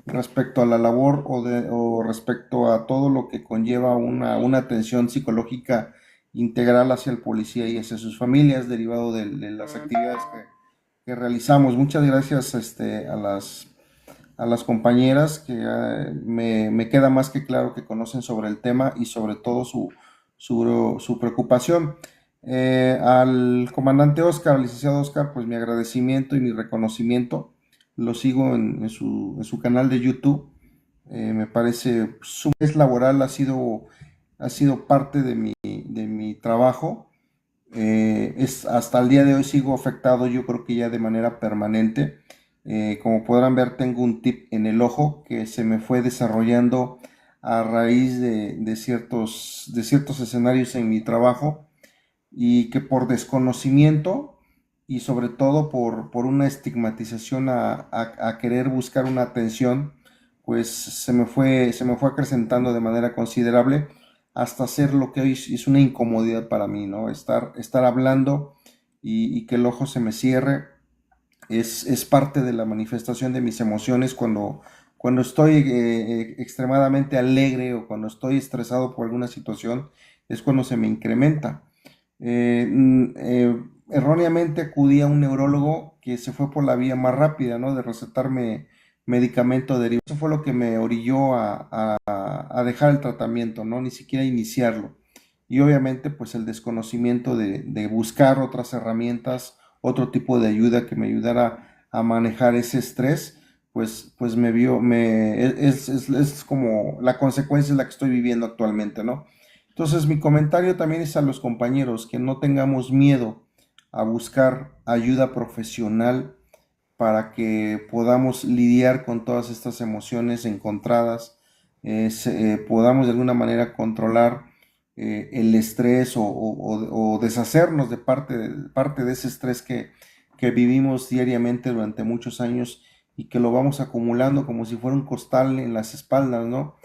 respecto a la labor o respecto a todo lo que conlleva una atención psicológica integral hacia el policía y hacia sus familias derivado de las actividades que realizamos. Muchas gracias a las compañeras que me queda más que claro que conocen sobre el tema y sobre todo su preocupación. Al comandante Oscar, al licenciado Oscar, pues mi agradecimiento y mi reconocimiento. Lo sigo en su canal de YouTube. Me parece su vez laboral ha sido parte de mi trabajo. Hasta el día de hoy sigo afectado, yo creo que ya de manera permanente. Como podrán ver, tengo un tip en el ojo que se me fue desarrollando a raíz de ciertos escenarios en mi trabajo y que por desconocimiento y sobre todo por una estigmatización a querer buscar una atención, pues se me fue acrecentando de manera considerable hasta hacer lo que hoy es una incomodidad para mí, ¿no? Estar hablando y que el ojo se me cierre es parte de la manifestación de mis emociones cuando estoy extremadamente alegre o cuando estoy estresado por alguna situación, es cuando se me incrementa. Erróneamente acudí a un neurólogo que se fue por la vía más rápida, ¿no? De recetarme medicamento derivado. Eso fue lo que me orilló a dejar el tratamiento, ¿no? Ni siquiera iniciarlo. Y obviamente pues el desconocimiento de buscar otras herramientas, otro tipo de ayuda que me ayudara a manejar ese estrés, pues es como la consecuencia es la que estoy viviendo actualmente, ¿no? Entonces mi comentario también es a los compañeros que no tengamos miedo a buscar ayuda profesional para que podamos lidiar con todas estas emociones encontradas, podamos de alguna manera controlar el estrés o deshacernos de parte de ese estrés que vivimos diariamente durante muchos años y que lo vamos acumulando como si fuera un costal en las espaldas, ¿no?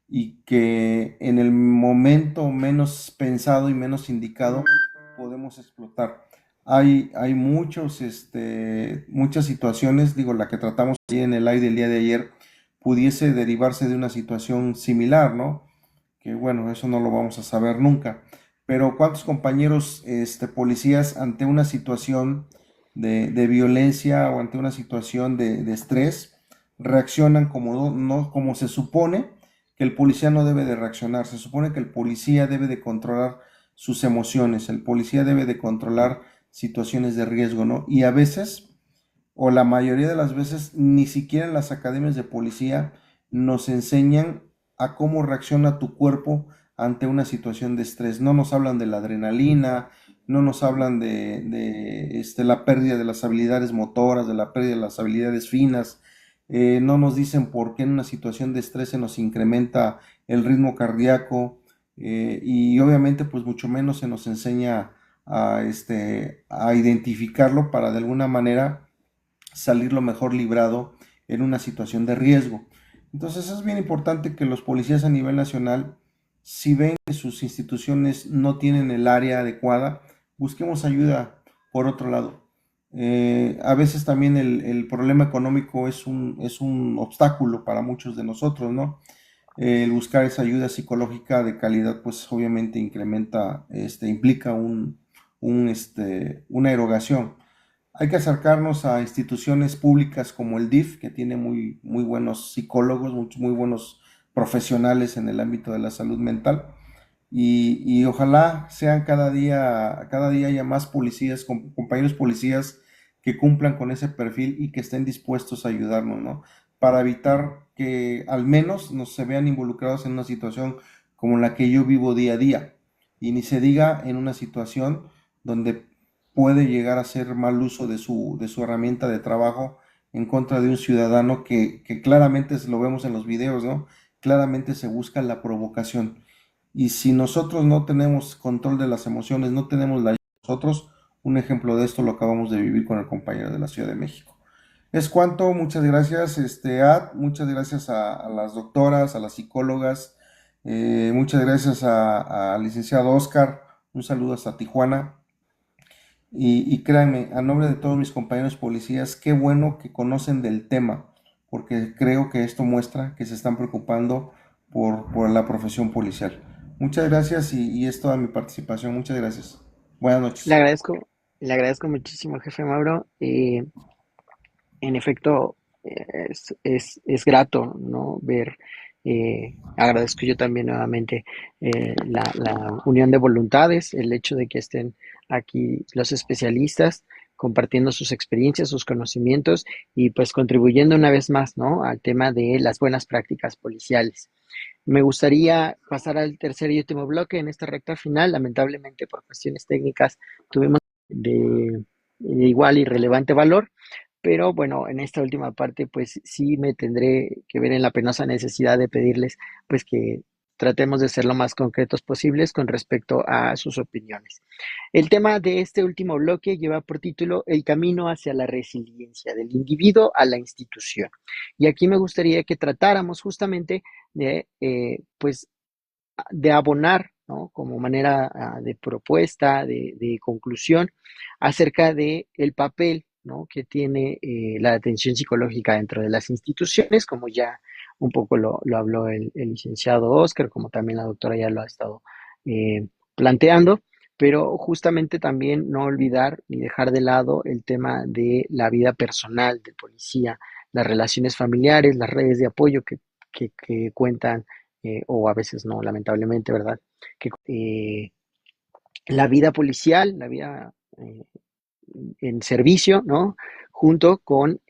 Y que en el momento menos pensado y menos indicado podemos explotar. Hay muchas situaciones, digo, la que tratamos allí en el aire el día de ayer, pudiese derivarse de una situación similar, ¿no? Que bueno, eso no lo vamos a saber nunca. Pero ¿cuántos compañeros policías ante una situación de violencia o ante una situación de estrés reaccionan como se supone que el policía no debe de reaccionar? Se supone que el policía debe de controlar sus emociones, el policía debe de controlar situaciones de riesgo, ¿no? Y a veces, o la mayoría de las veces, ni siquiera en las academias de policía nos enseñan a cómo reacciona tu cuerpo ante una situación de estrés. No nos hablan de la adrenalina, no nos hablan de la pérdida de las habilidades motoras, de la pérdida de las habilidades finas, no nos dicen por qué en una situación de estrés se nos incrementa el ritmo cardíaco, y obviamente pues mucho menos se nos enseña a identificarlo para de alguna manera salir lo mejor librado en una situación de riesgo. Entonces es bien importante que los policías a nivel nacional, si ven que sus instituciones no tienen el área adecuada, busquemos ayuda por otro lado. A veces también el problema económico es un obstáculo para muchos de nosotros, ¿no? El buscar esa ayuda psicológica de calidad, pues obviamente implica una erogación. Hay que acercarnos a instituciones públicas como el DIF, que tiene muy, muy buenos psicólogos, muy buenos profesionales en el ámbito de la salud mental. Y ojalá sean cada día haya más policías, compañeros policías que cumplan con ese perfil y que estén dispuestos a ayudarnos, ¿no? Para evitar que al menos nos se vean involucrados en una situación como la que yo vivo día a día. Y ni se diga en una situación donde puede llegar a hacer mal uso de su herramienta de trabajo en contra de un ciudadano que claramente lo vemos en los videos, ¿no? Claramente se busca la provocación. Y si nosotros no tenemos control de las emociones, no tenemos la ayuda de nosotros, un ejemplo de esto lo acabamos de vivir con el compañero de la Ciudad de México. Es cuanto, muchas gracias, muchas gracias a las doctoras, a las psicólogas, muchas gracias al licenciado Oscar, un saludo hasta Tijuana. Y créanme, a nombre de todos mis compañeros policías, qué bueno que conocen del tema, porque creo que esto muestra que se están preocupando por la profesión policial. Muchas gracias y es toda mi participación. Muchas gracias. Buenas Le noches. agradezco, le agradezco muchísimo, jefe Mauro. En efecto, es grato, ¿no? Ver, agradezco yo también nuevamente la unión de voluntades, el hecho de que estén aquí los especialistas compartiendo sus experiencias, sus conocimientos y pues contribuyendo una vez más, ¿no? Al tema de las buenas prácticas policiales. Me gustaría pasar al tercer y último bloque en esta recta final. Lamentablemente, por cuestiones técnicas, tuvimos de igual y relevante valor, pero bueno, en esta última parte, pues sí me tendré que ver en la penosa necesidad de pedirles, pues que tratemos de ser lo más concretos posibles con respecto a sus opiniones. El tema de este último bloque lleva por título El camino hacia la resiliencia del individuo a la institución. Y aquí me gustaría que tratáramos justamente pues de abonar, ¿no? Como manera de propuesta, de conclusión, acerca de el papel, ¿no? Que tiene la atención psicológica dentro de las instituciones, como ya un poco lo habló el licenciado Oscar, como también la doctora ya lo ha estado planteando, pero justamente también no olvidar ni dejar de lado el tema de la vida personal del policía, las relaciones familiares, las redes de apoyo que cuentan, o a veces no, lamentablemente, ¿verdad? Que la vida policial, la vida en servicio, ¿no? Junto con,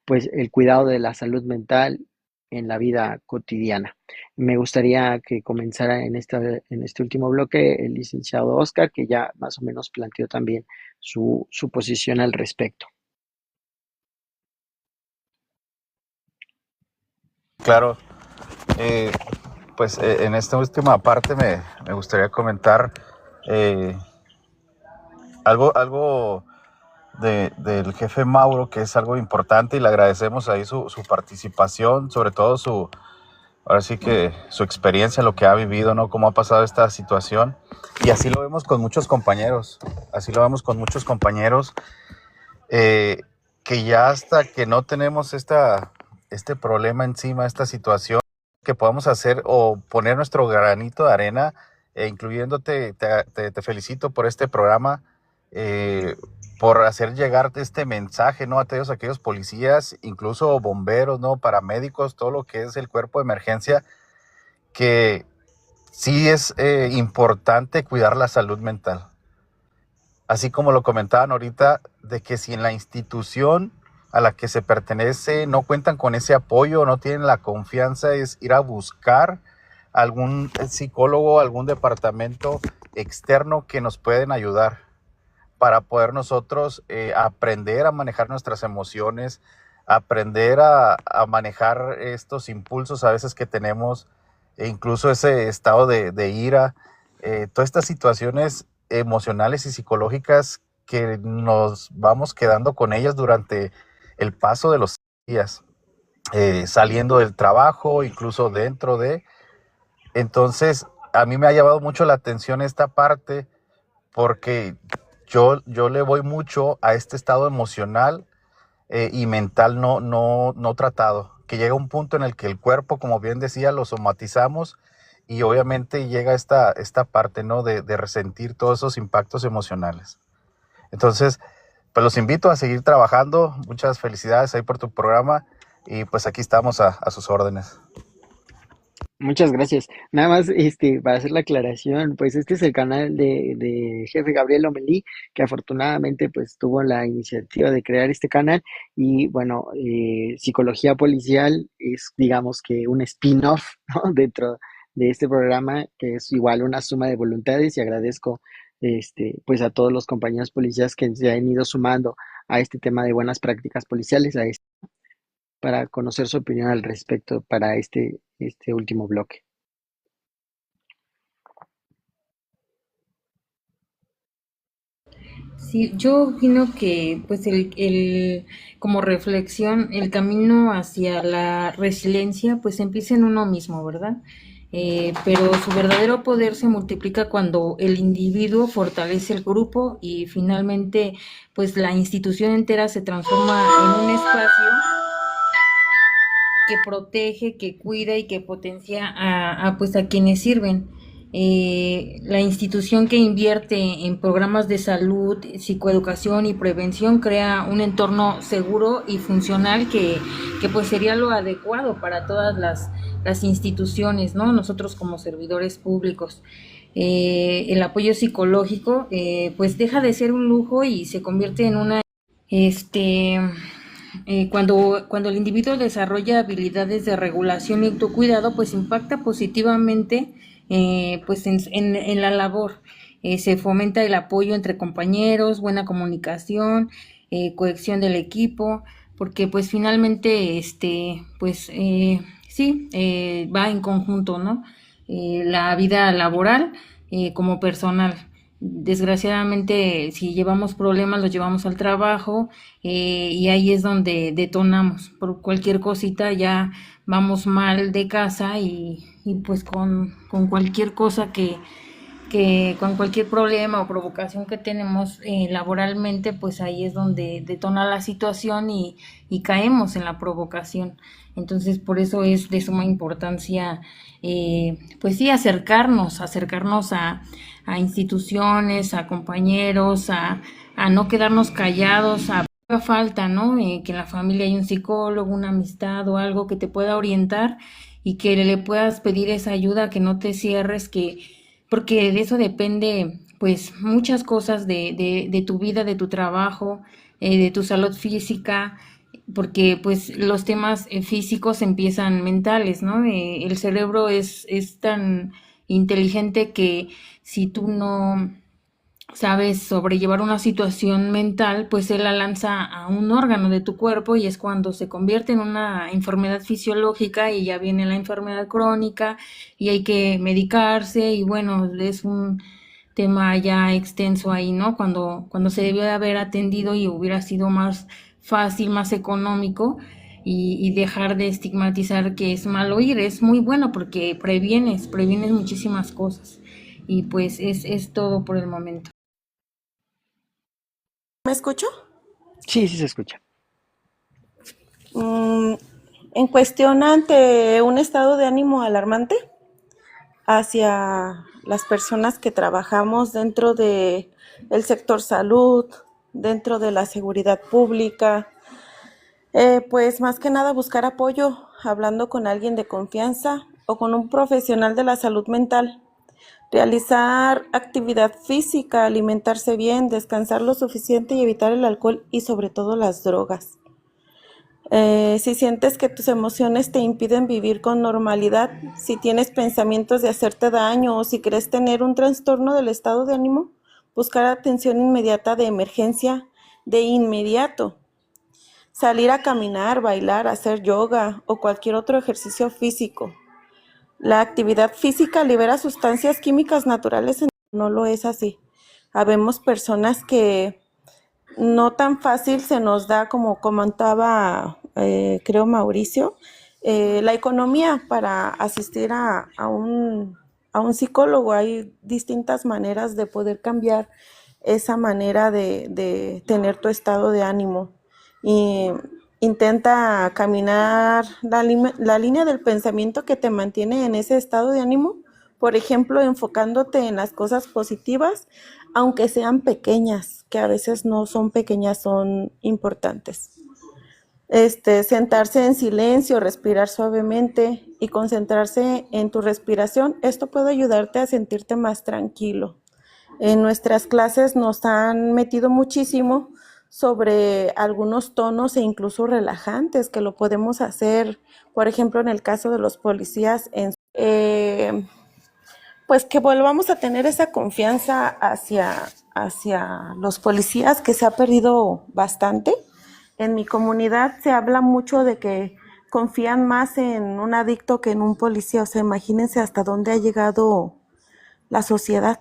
pues, el cuidado de la salud mental en la vida cotidiana. Me gustaría que comenzara en este último bloque el licenciado Oscar, que ya más o menos planteó también su posición al respecto. Claro, eh, pues en esta última parte me gustaría comentar eh, algo del jefe Mauro, que es algo importante y le agradecemos ahí su participación, sobre todo ahora sí que su experiencia, lo que ha vivido, ¿no? Cómo ha pasado esta situación. Y así lo vemos con muchos compañeros, eh, que ya hasta que no tenemos este problema encima, esta situación, que podamos hacer o poner nuestro granito de arena, incluyéndote, te felicito por este programa, eh, por hacer llegar este mensaje, ¿no? A todos aquellos policías, incluso bomberos, ¿no? Paramédicos, todo lo que es el cuerpo de emergencia, que sí es importante cuidar la salud mental. Así como lo comentaban ahorita, de que si en la institución a la que se pertenece no cuentan con ese apoyo, no tienen la confianza, es ir a buscar algún psicólogo, algún departamento externo que nos pueden ayudar para poder nosotros aprender a manejar nuestras emociones, aprender a manejar estos impulsos a veces que tenemos, e incluso ese estado de ira, todas estas situaciones emocionales y psicológicas que nos vamos quedando con ellas durante el paso de los días, saliendo del trabajo, incluso dentro de. Entonces, a mí me ha llamado mucho la atención esta parte porque yo le voy mucho a este estado emocional y mental no tratado, que llega un punto en el que el cuerpo, como bien decía, lo somatizamos y obviamente llega esta parte, ¿no? de resentir todos esos impactos emocionales. Entonces, pues los invito a seguir trabajando. Muchas felicidades ahí por tu programa y pues aquí estamos a sus órdenes. Muchas gracias. Nada más, para hacer la aclaración, pues este es el canal de jefe Gabriel Omelí, que afortunadamente pues tuvo la iniciativa de crear este canal y bueno, Psicología Policial es digamos que un spin-off, ¿no? Dentro de este programa, que es igual una suma de voluntades y agradezco pues a todos los compañeros policías que se han ido sumando a este tema de buenas prácticas policiales, para conocer su opinión al respecto para este último bloque. Sí, yo opino que pues como reflexión, el camino hacia la resiliencia pues empieza en uno mismo, ¿verdad? Pero su verdadero poder se multiplica cuando el individuo fortalece el grupo y finalmente pues la institución entera se transforma en un espacio que protege, que cuida y que potencia pues a quienes sirven. La institución que invierte en programas de salud, psicoeducación y prevención crea un entorno seguro y funcional que pues sería lo adecuado para todas las instituciones, ¿no? Nosotros como servidores públicos. El apoyo psicológico pues deja de ser un lujo y se convierte en una cuando el individuo desarrolla habilidades de regulación y autocuidado, pues impacta positivamente pues en la labor. Se fomenta el apoyo entre compañeros, buena comunicación, cohesión del equipo, porque pues finalmente pues sí, va en conjunto, ¿no? La vida laboral como personal. Desgraciadamente, si llevamos problemas, los llevamos al trabajo y ahí es donde detonamos. Por cualquier cosita ya vamos mal de casa y pues con cualquier cosa con cualquier problema o provocación que tenemos laboralmente, pues ahí es donde detona la situación y caemos en la provocación. Entonces, por eso es de suma importancia, pues sí, acercarnos a instituciones, a compañeros, a no quedarnos callados, a falta, ¿no? Que en la familia hay un psicólogo, una amistad o algo que te pueda orientar y que le puedas pedir esa ayuda, que no te cierres, porque de eso depende pues muchas cosas de tu vida, de tu trabajo, de tu salud física, porque pues los temas físicos empiezan mentales, ¿no? El cerebro es tan inteligente que si tú no sabes sobrellevar una situación mental, pues él la lanza a un órgano de tu cuerpo y es cuando se convierte en una enfermedad fisiológica y ya viene la enfermedad crónica y hay que medicarse y bueno, es un tema ya extenso ahí, ¿no? Cuando se debió de haber atendido y hubiera sido más fácil, más económico y dejar de estigmatizar que es malo ir, es muy bueno porque previenes muchísimas cosas y pues es todo por el momento. ¿Me escucho? Sí, sí se escucha. En cuestión ante un estado de ánimo alarmante hacia las personas que trabajamos dentro de el sector salud, dentro de la seguridad pública, pues más que nada buscar apoyo hablando con alguien de confianza o con un profesional de la salud mental. Realizar actividad física, alimentarse bien, descansar lo suficiente y evitar el alcohol y sobre todo las drogas. Si sientes que tus emociones te impiden vivir con normalidad, si tienes pensamientos de hacerte daño o si crees tener un trastorno del estado de ánimo, buscar atención inmediata de emergencia de inmediato. Salir a caminar, bailar, hacer yoga o cualquier otro ejercicio físico. La actividad física libera sustancias químicas naturales, no lo es así. Habemos personas que no tan fácil se nos da, como comentaba, creo Mauricio, la economía para asistir a un psicólogo. Hay distintas maneras de poder cambiar esa manera de tener tu estado de ánimo. Y intenta caminar la línea del pensamiento que te mantiene en ese estado de ánimo, por ejemplo, enfocándote en las cosas positivas, aunque sean pequeñas, que a veces no son pequeñas, son importantes. Sentarse en silencio, respirar suavemente y concentrarse en tu respiración. Esto puede ayudarte a sentirte más tranquilo. En nuestras clases nos han metido muchísimo sobre algunos tonos e incluso relajantes que lo podemos hacer, por ejemplo, en el caso de los policías, pues que volvamos a tener esa confianza hacia los policías, que se ha perdido bastante. En mi comunidad se habla mucho de que confían más en un adicto que en un policía. O sea, imagínense hasta dónde ha llegado la sociedad.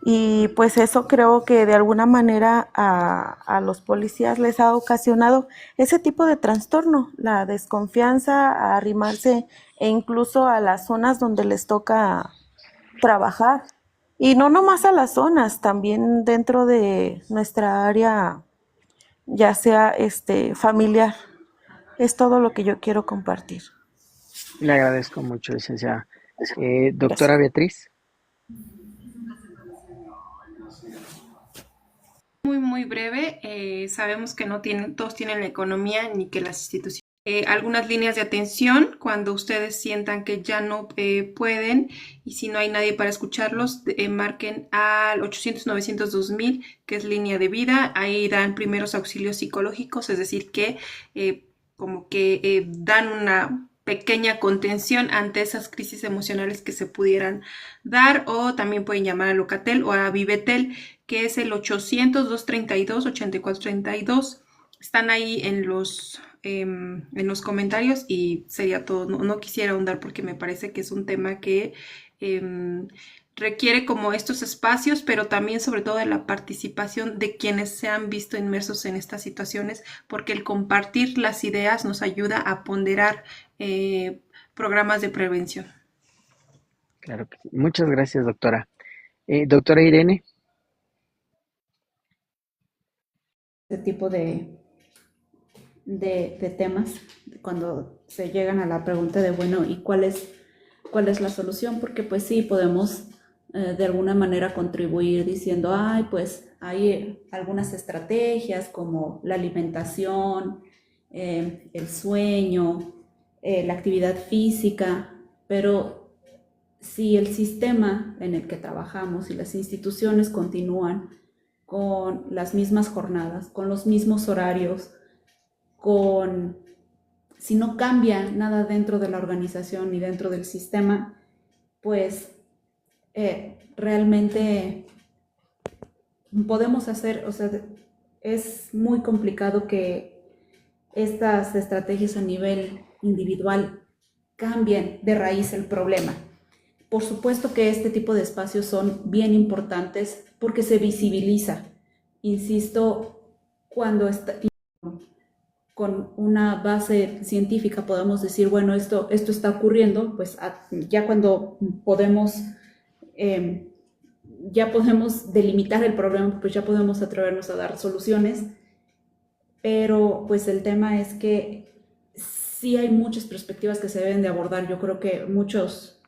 Y pues eso creo que de alguna manera a los policías les ha ocasionado ese tipo de trastorno, la desconfianza, a arrimarse e incluso a las zonas donde les toca trabajar. Y no nomás a las zonas, también dentro de nuestra área, ya sea familiar. Es todo lo que yo quiero compartir. Le agradezco mucho, licenciada. Gracias. Doctora Beatriz. Muy breve. Sabemos que no todos tienen la economía ni que las instituciones. Algunas líneas de atención cuando ustedes sientan que ya no pueden, y si no hay nadie para escucharlos, marquen al 800-900-2000, que es línea de vida. Ahí dan primeros auxilios psicológicos, es decir, que como que dan una pequeña contención ante esas crisis emocionales que se pudieran dar, o también pueden llamar a Locatel o a Vivetel, que es el 800-232-8432. Están ahí en los comentarios y sería todo. No quisiera ahondar porque me parece que es un tema que requiere como estos espacios, pero también sobre todo de la participación de quienes se han visto inmersos en estas situaciones, porque el compartir las ideas nos ayuda a ponderar programas de prevención. Claro que sí. Muchas gracias, doctora. Doctora Irene. Este tipo de temas, cuando se llegan a la pregunta de, bueno, ¿y cuál es la solución? Porque pues sí, podemos de alguna manera contribuir diciendo, pues hay algunas estrategias como la alimentación, el sueño, la actividad física, pero si el sistema en el que trabajamos y las instituciones continúan con las mismas jornadas, con los mismos horarios, si no cambia nada dentro de la organización y dentro del sistema, pues realmente podemos hacer, o sea, es muy complicado que estas estrategias a nivel individual cambien de raíz el problema. Por supuesto que este tipo de espacios son bien importantes porque se visibiliza. Insisto, cuando con una base científica podemos decir, bueno, esto está ocurriendo, pues ya cuando podemos delimitar el problema, pues ya podemos atrevernos a dar soluciones, pero pues el tema es que sí hay muchas perspectivas que se deben de abordar. Yo creo que muchos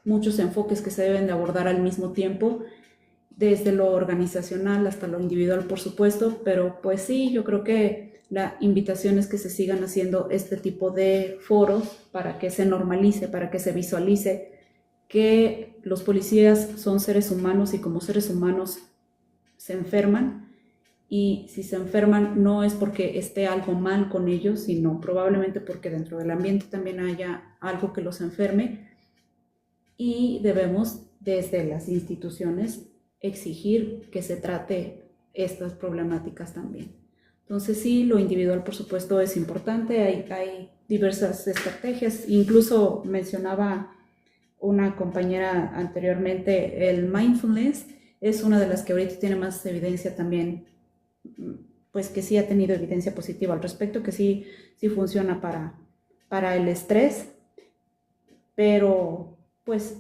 enfoques que se deben de abordar al mismo tiempo, desde lo organizacional hasta lo individual, por supuesto, pero pues sí, yo creo que la invitación es que se sigan haciendo este tipo de foros para que se normalice, para que se visualice que los policías son seres humanos y como seres humanos se enferman y si se enferman no es porque esté algo mal con ellos, sino probablemente porque dentro del ambiente también haya algo que los enferme y debemos desde las instituciones exigir que se trate estas problemáticas también. Entonces sí, lo individual por supuesto es importante, hay diversas estrategias, incluso mencionaba una compañera anteriormente, el mindfulness es una de las que ahorita tiene más evidencia también, pues que sí ha tenido evidencia positiva al respecto, que sí funciona para el estrés, pero pues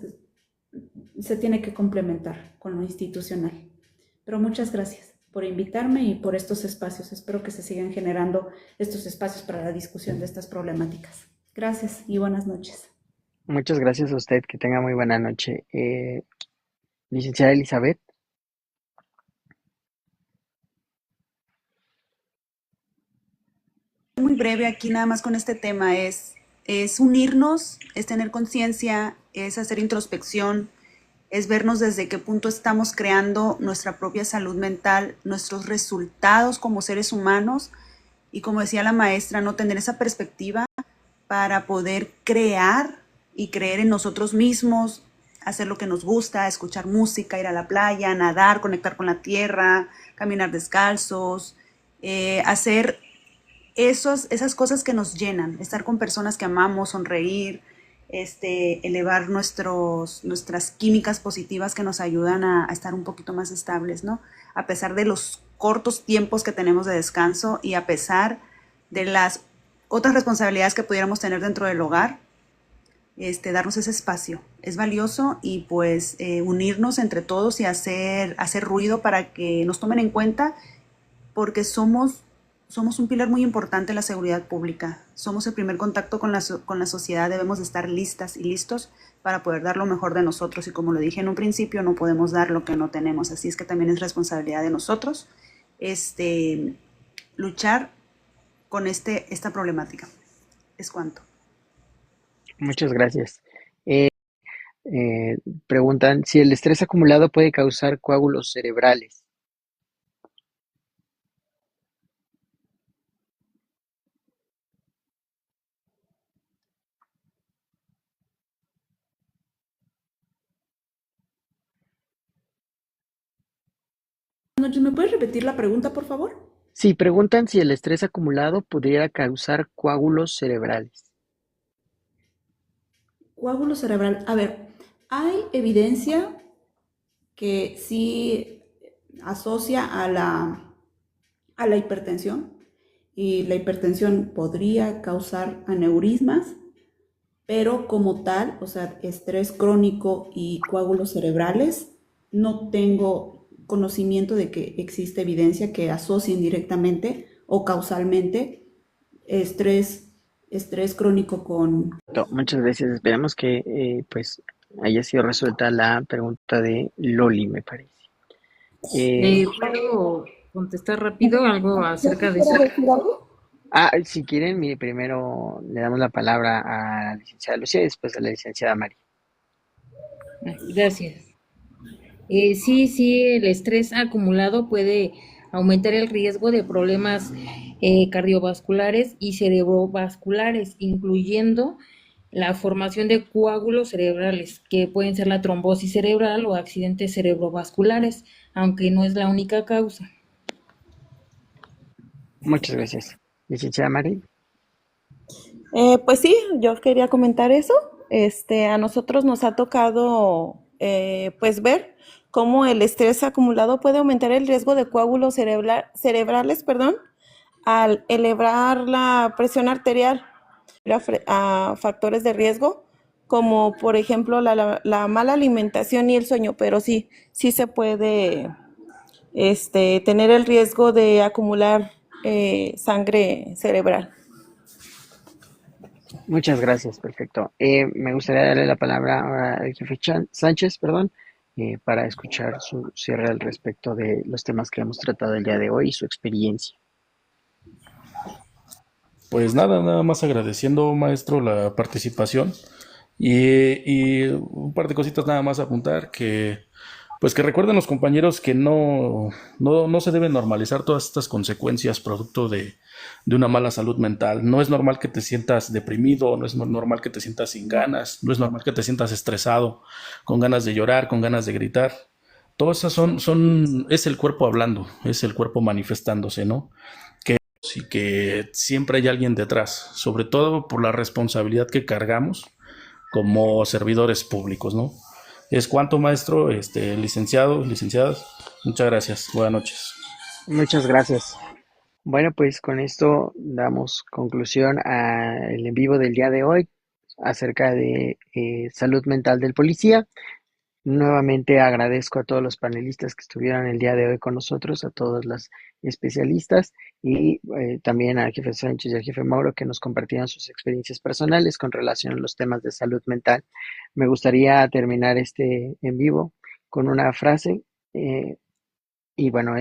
se tiene que complementar con lo institucional. Pero muchas gracias por invitarme y por estos espacios. Espero que se sigan generando estos espacios para la discusión de estas problemáticas. Gracias y buenas noches. Muchas gracias a usted, que tenga muy buena noche. Licenciada Elizabeth. Muy breve aquí nada más con este tema es unirnos, es tener conciencia, es hacer introspección, es vernos desde qué punto estamos creando nuestra propia salud mental, nuestros resultados como seres humanos y como decía la maestra, no tener esa perspectiva para poder crear y creer en nosotros mismos, hacer lo que nos gusta, escuchar música, ir a la playa, nadar, conectar con la tierra, caminar descalzos, hacer esas cosas que nos llenan, estar con personas que amamos, sonreír, elevar nuestras químicas positivas que nos ayudan a estar un poquito más estables, ¿no? A pesar de los cortos tiempos que tenemos de descanso y a pesar de las otras responsabilidades que pudiéramos tener dentro del hogar, darnos ese espacio. Es valioso y pues unirnos entre todos y hacer ruido para que nos tomen en cuenta porque somos un pilar muy importante en la seguridad pública. Somos el primer contacto con la sociedad, debemos de estar listas y listos para poder dar lo mejor de nosotros y como lo dije en un principio, no podemos dar lo que no tenemos, así es que también es responsabilidad de nosotros luchar con esta problemática. Es cuanto. Muchas gracias. Preguntan si el estrés acumulado puede causar coágulos cerebrales. ¿Me puedes repetir la pregunta, por favor? Sí, preguntan si el estrés acumulado pudiera causar coágulos cerebrales. Coágulo cerebral. A ver, hay evidencia que sí asocia a la hipertensión y la hipertensión podría causar aneurismas, pero como tal, o sea, estrés crónico y coágulos cerebrales, no tengo conocimiento de que existe evidencia que asocien directamente o causalmente estrés crónico con... Muchas gracias. Esperamos que pues haya sido resuelta la pregunta de Loli, me parece. ¿Puedo contestar rápido algo acerca de eso? Si quieren, mire, primero le damos la palabra a la licenciada Lucía y después a la licenciada María. Gracias. Sí, el estrés acumulado puede aumentar el riesgo de problemas cardiovasculares y cerebrovasculares, incluyendo la formación de coágulos cerebrales, que pueden ser la trombosis cerebral o accidentes cerebrovasculares, aunque no es la única causa. Muchas gracias. Licenciada María. Pues sí, yo quería comentar eso. A nosotros nos ha tocado pues ver cómo el estrés acumulado puede aumentar el riesgo de coágulos cerebrales, al elevar la presión arterial a factores de riesgo, como por ejemplo la mala alimentación y el sueño, pero sí se puede tener el riesgo de acumular sangre cerebral. Muchas gracias, perfecto. Me gustaría darle la palabra ahora al jefe Sánchez, para escuchar su cierre al respecto de los temas que hemos tratado el día de hoy y su experiencia. Pues nada más agradeciendo, maestro, la participación y un par de cositas nada más a apuntar, que Pues que recuerden los compañeros que no se deben normalizar todas estas consecuencias producto de una mala salud mental. No es normal que te sientas deprimido, no es normal que te sientas sin ganas, no es normal que te sientas estresado, con ganas de llorar, con ganas de gritar. Todas esas es el cuerpo hablando, es el cuerpo manifestándose, ¿no? Y que siempre hay alguien detrás, sobre todo por la responsabilidad que cargamos como servidores públicos, ¿no? Es cuanto, maestro, licenciado, licenciadas. Muchas gracias. Buenas noches. Muchas gracias. Bueno, pues con esto damos conclusión al en vivo del día de hoy acerca de salud mental del policía. Nuevamente agradezco a todos los panelistas que estuvieron el día de hoy con nosotros, a todos los especialistas y también al jefe Sánchez y al jefe Mauro que nos compartieron sus experiencias personales con relación a los temas de salud mental. Me gustaría terminar este en vivo con una frase y bueno,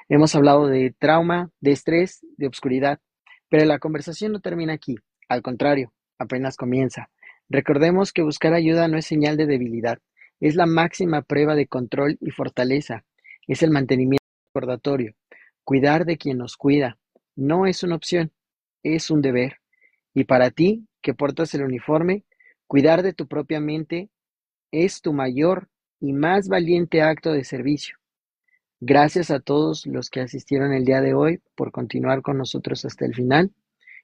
hemos hablado de trauma, de estrés, de obscuridad, pero la conversación no termina aquí, al contrario, apenas comienza. Recordemos que buscar ayuda no es señal de debilidad, es la máxima prueba de control y fortaleza, es el mantenimiento recordatorio. Cuidar de quien nos cuida no es una opción, es un deber. Y para ti, que portas el uniforme, cuidar de tu propia mente es tu mayor y más valiente acto de servicio. Gracias a todos los que asistieron el día de hoy por continuar con nosotros hasta el final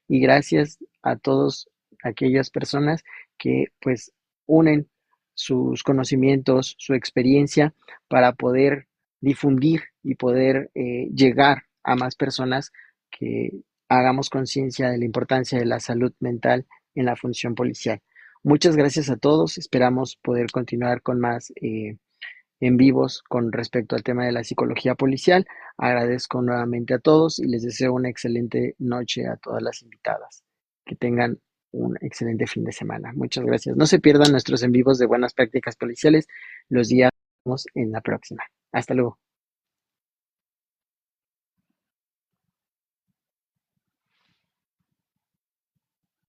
y gracias a todas aquellas personas que pues unen sus conocimientos, su experiencia para poder difundir y poder llegar a más personas que hagamos conciencia de la importancia de la salud mental en la función policial. Muchas gracias a todos, esperamos poder continuar con más en vivos con respecto al tema de la psicología policial. Agradezco nuevamente a todos y les deseo una excelente noche a todas las invitadas. Que tengan un excelente fin de semana. Muchas gracias. No se pierdan nuestros en vivos de buenas prácticas policiales los días en la próxima. Hasta luego.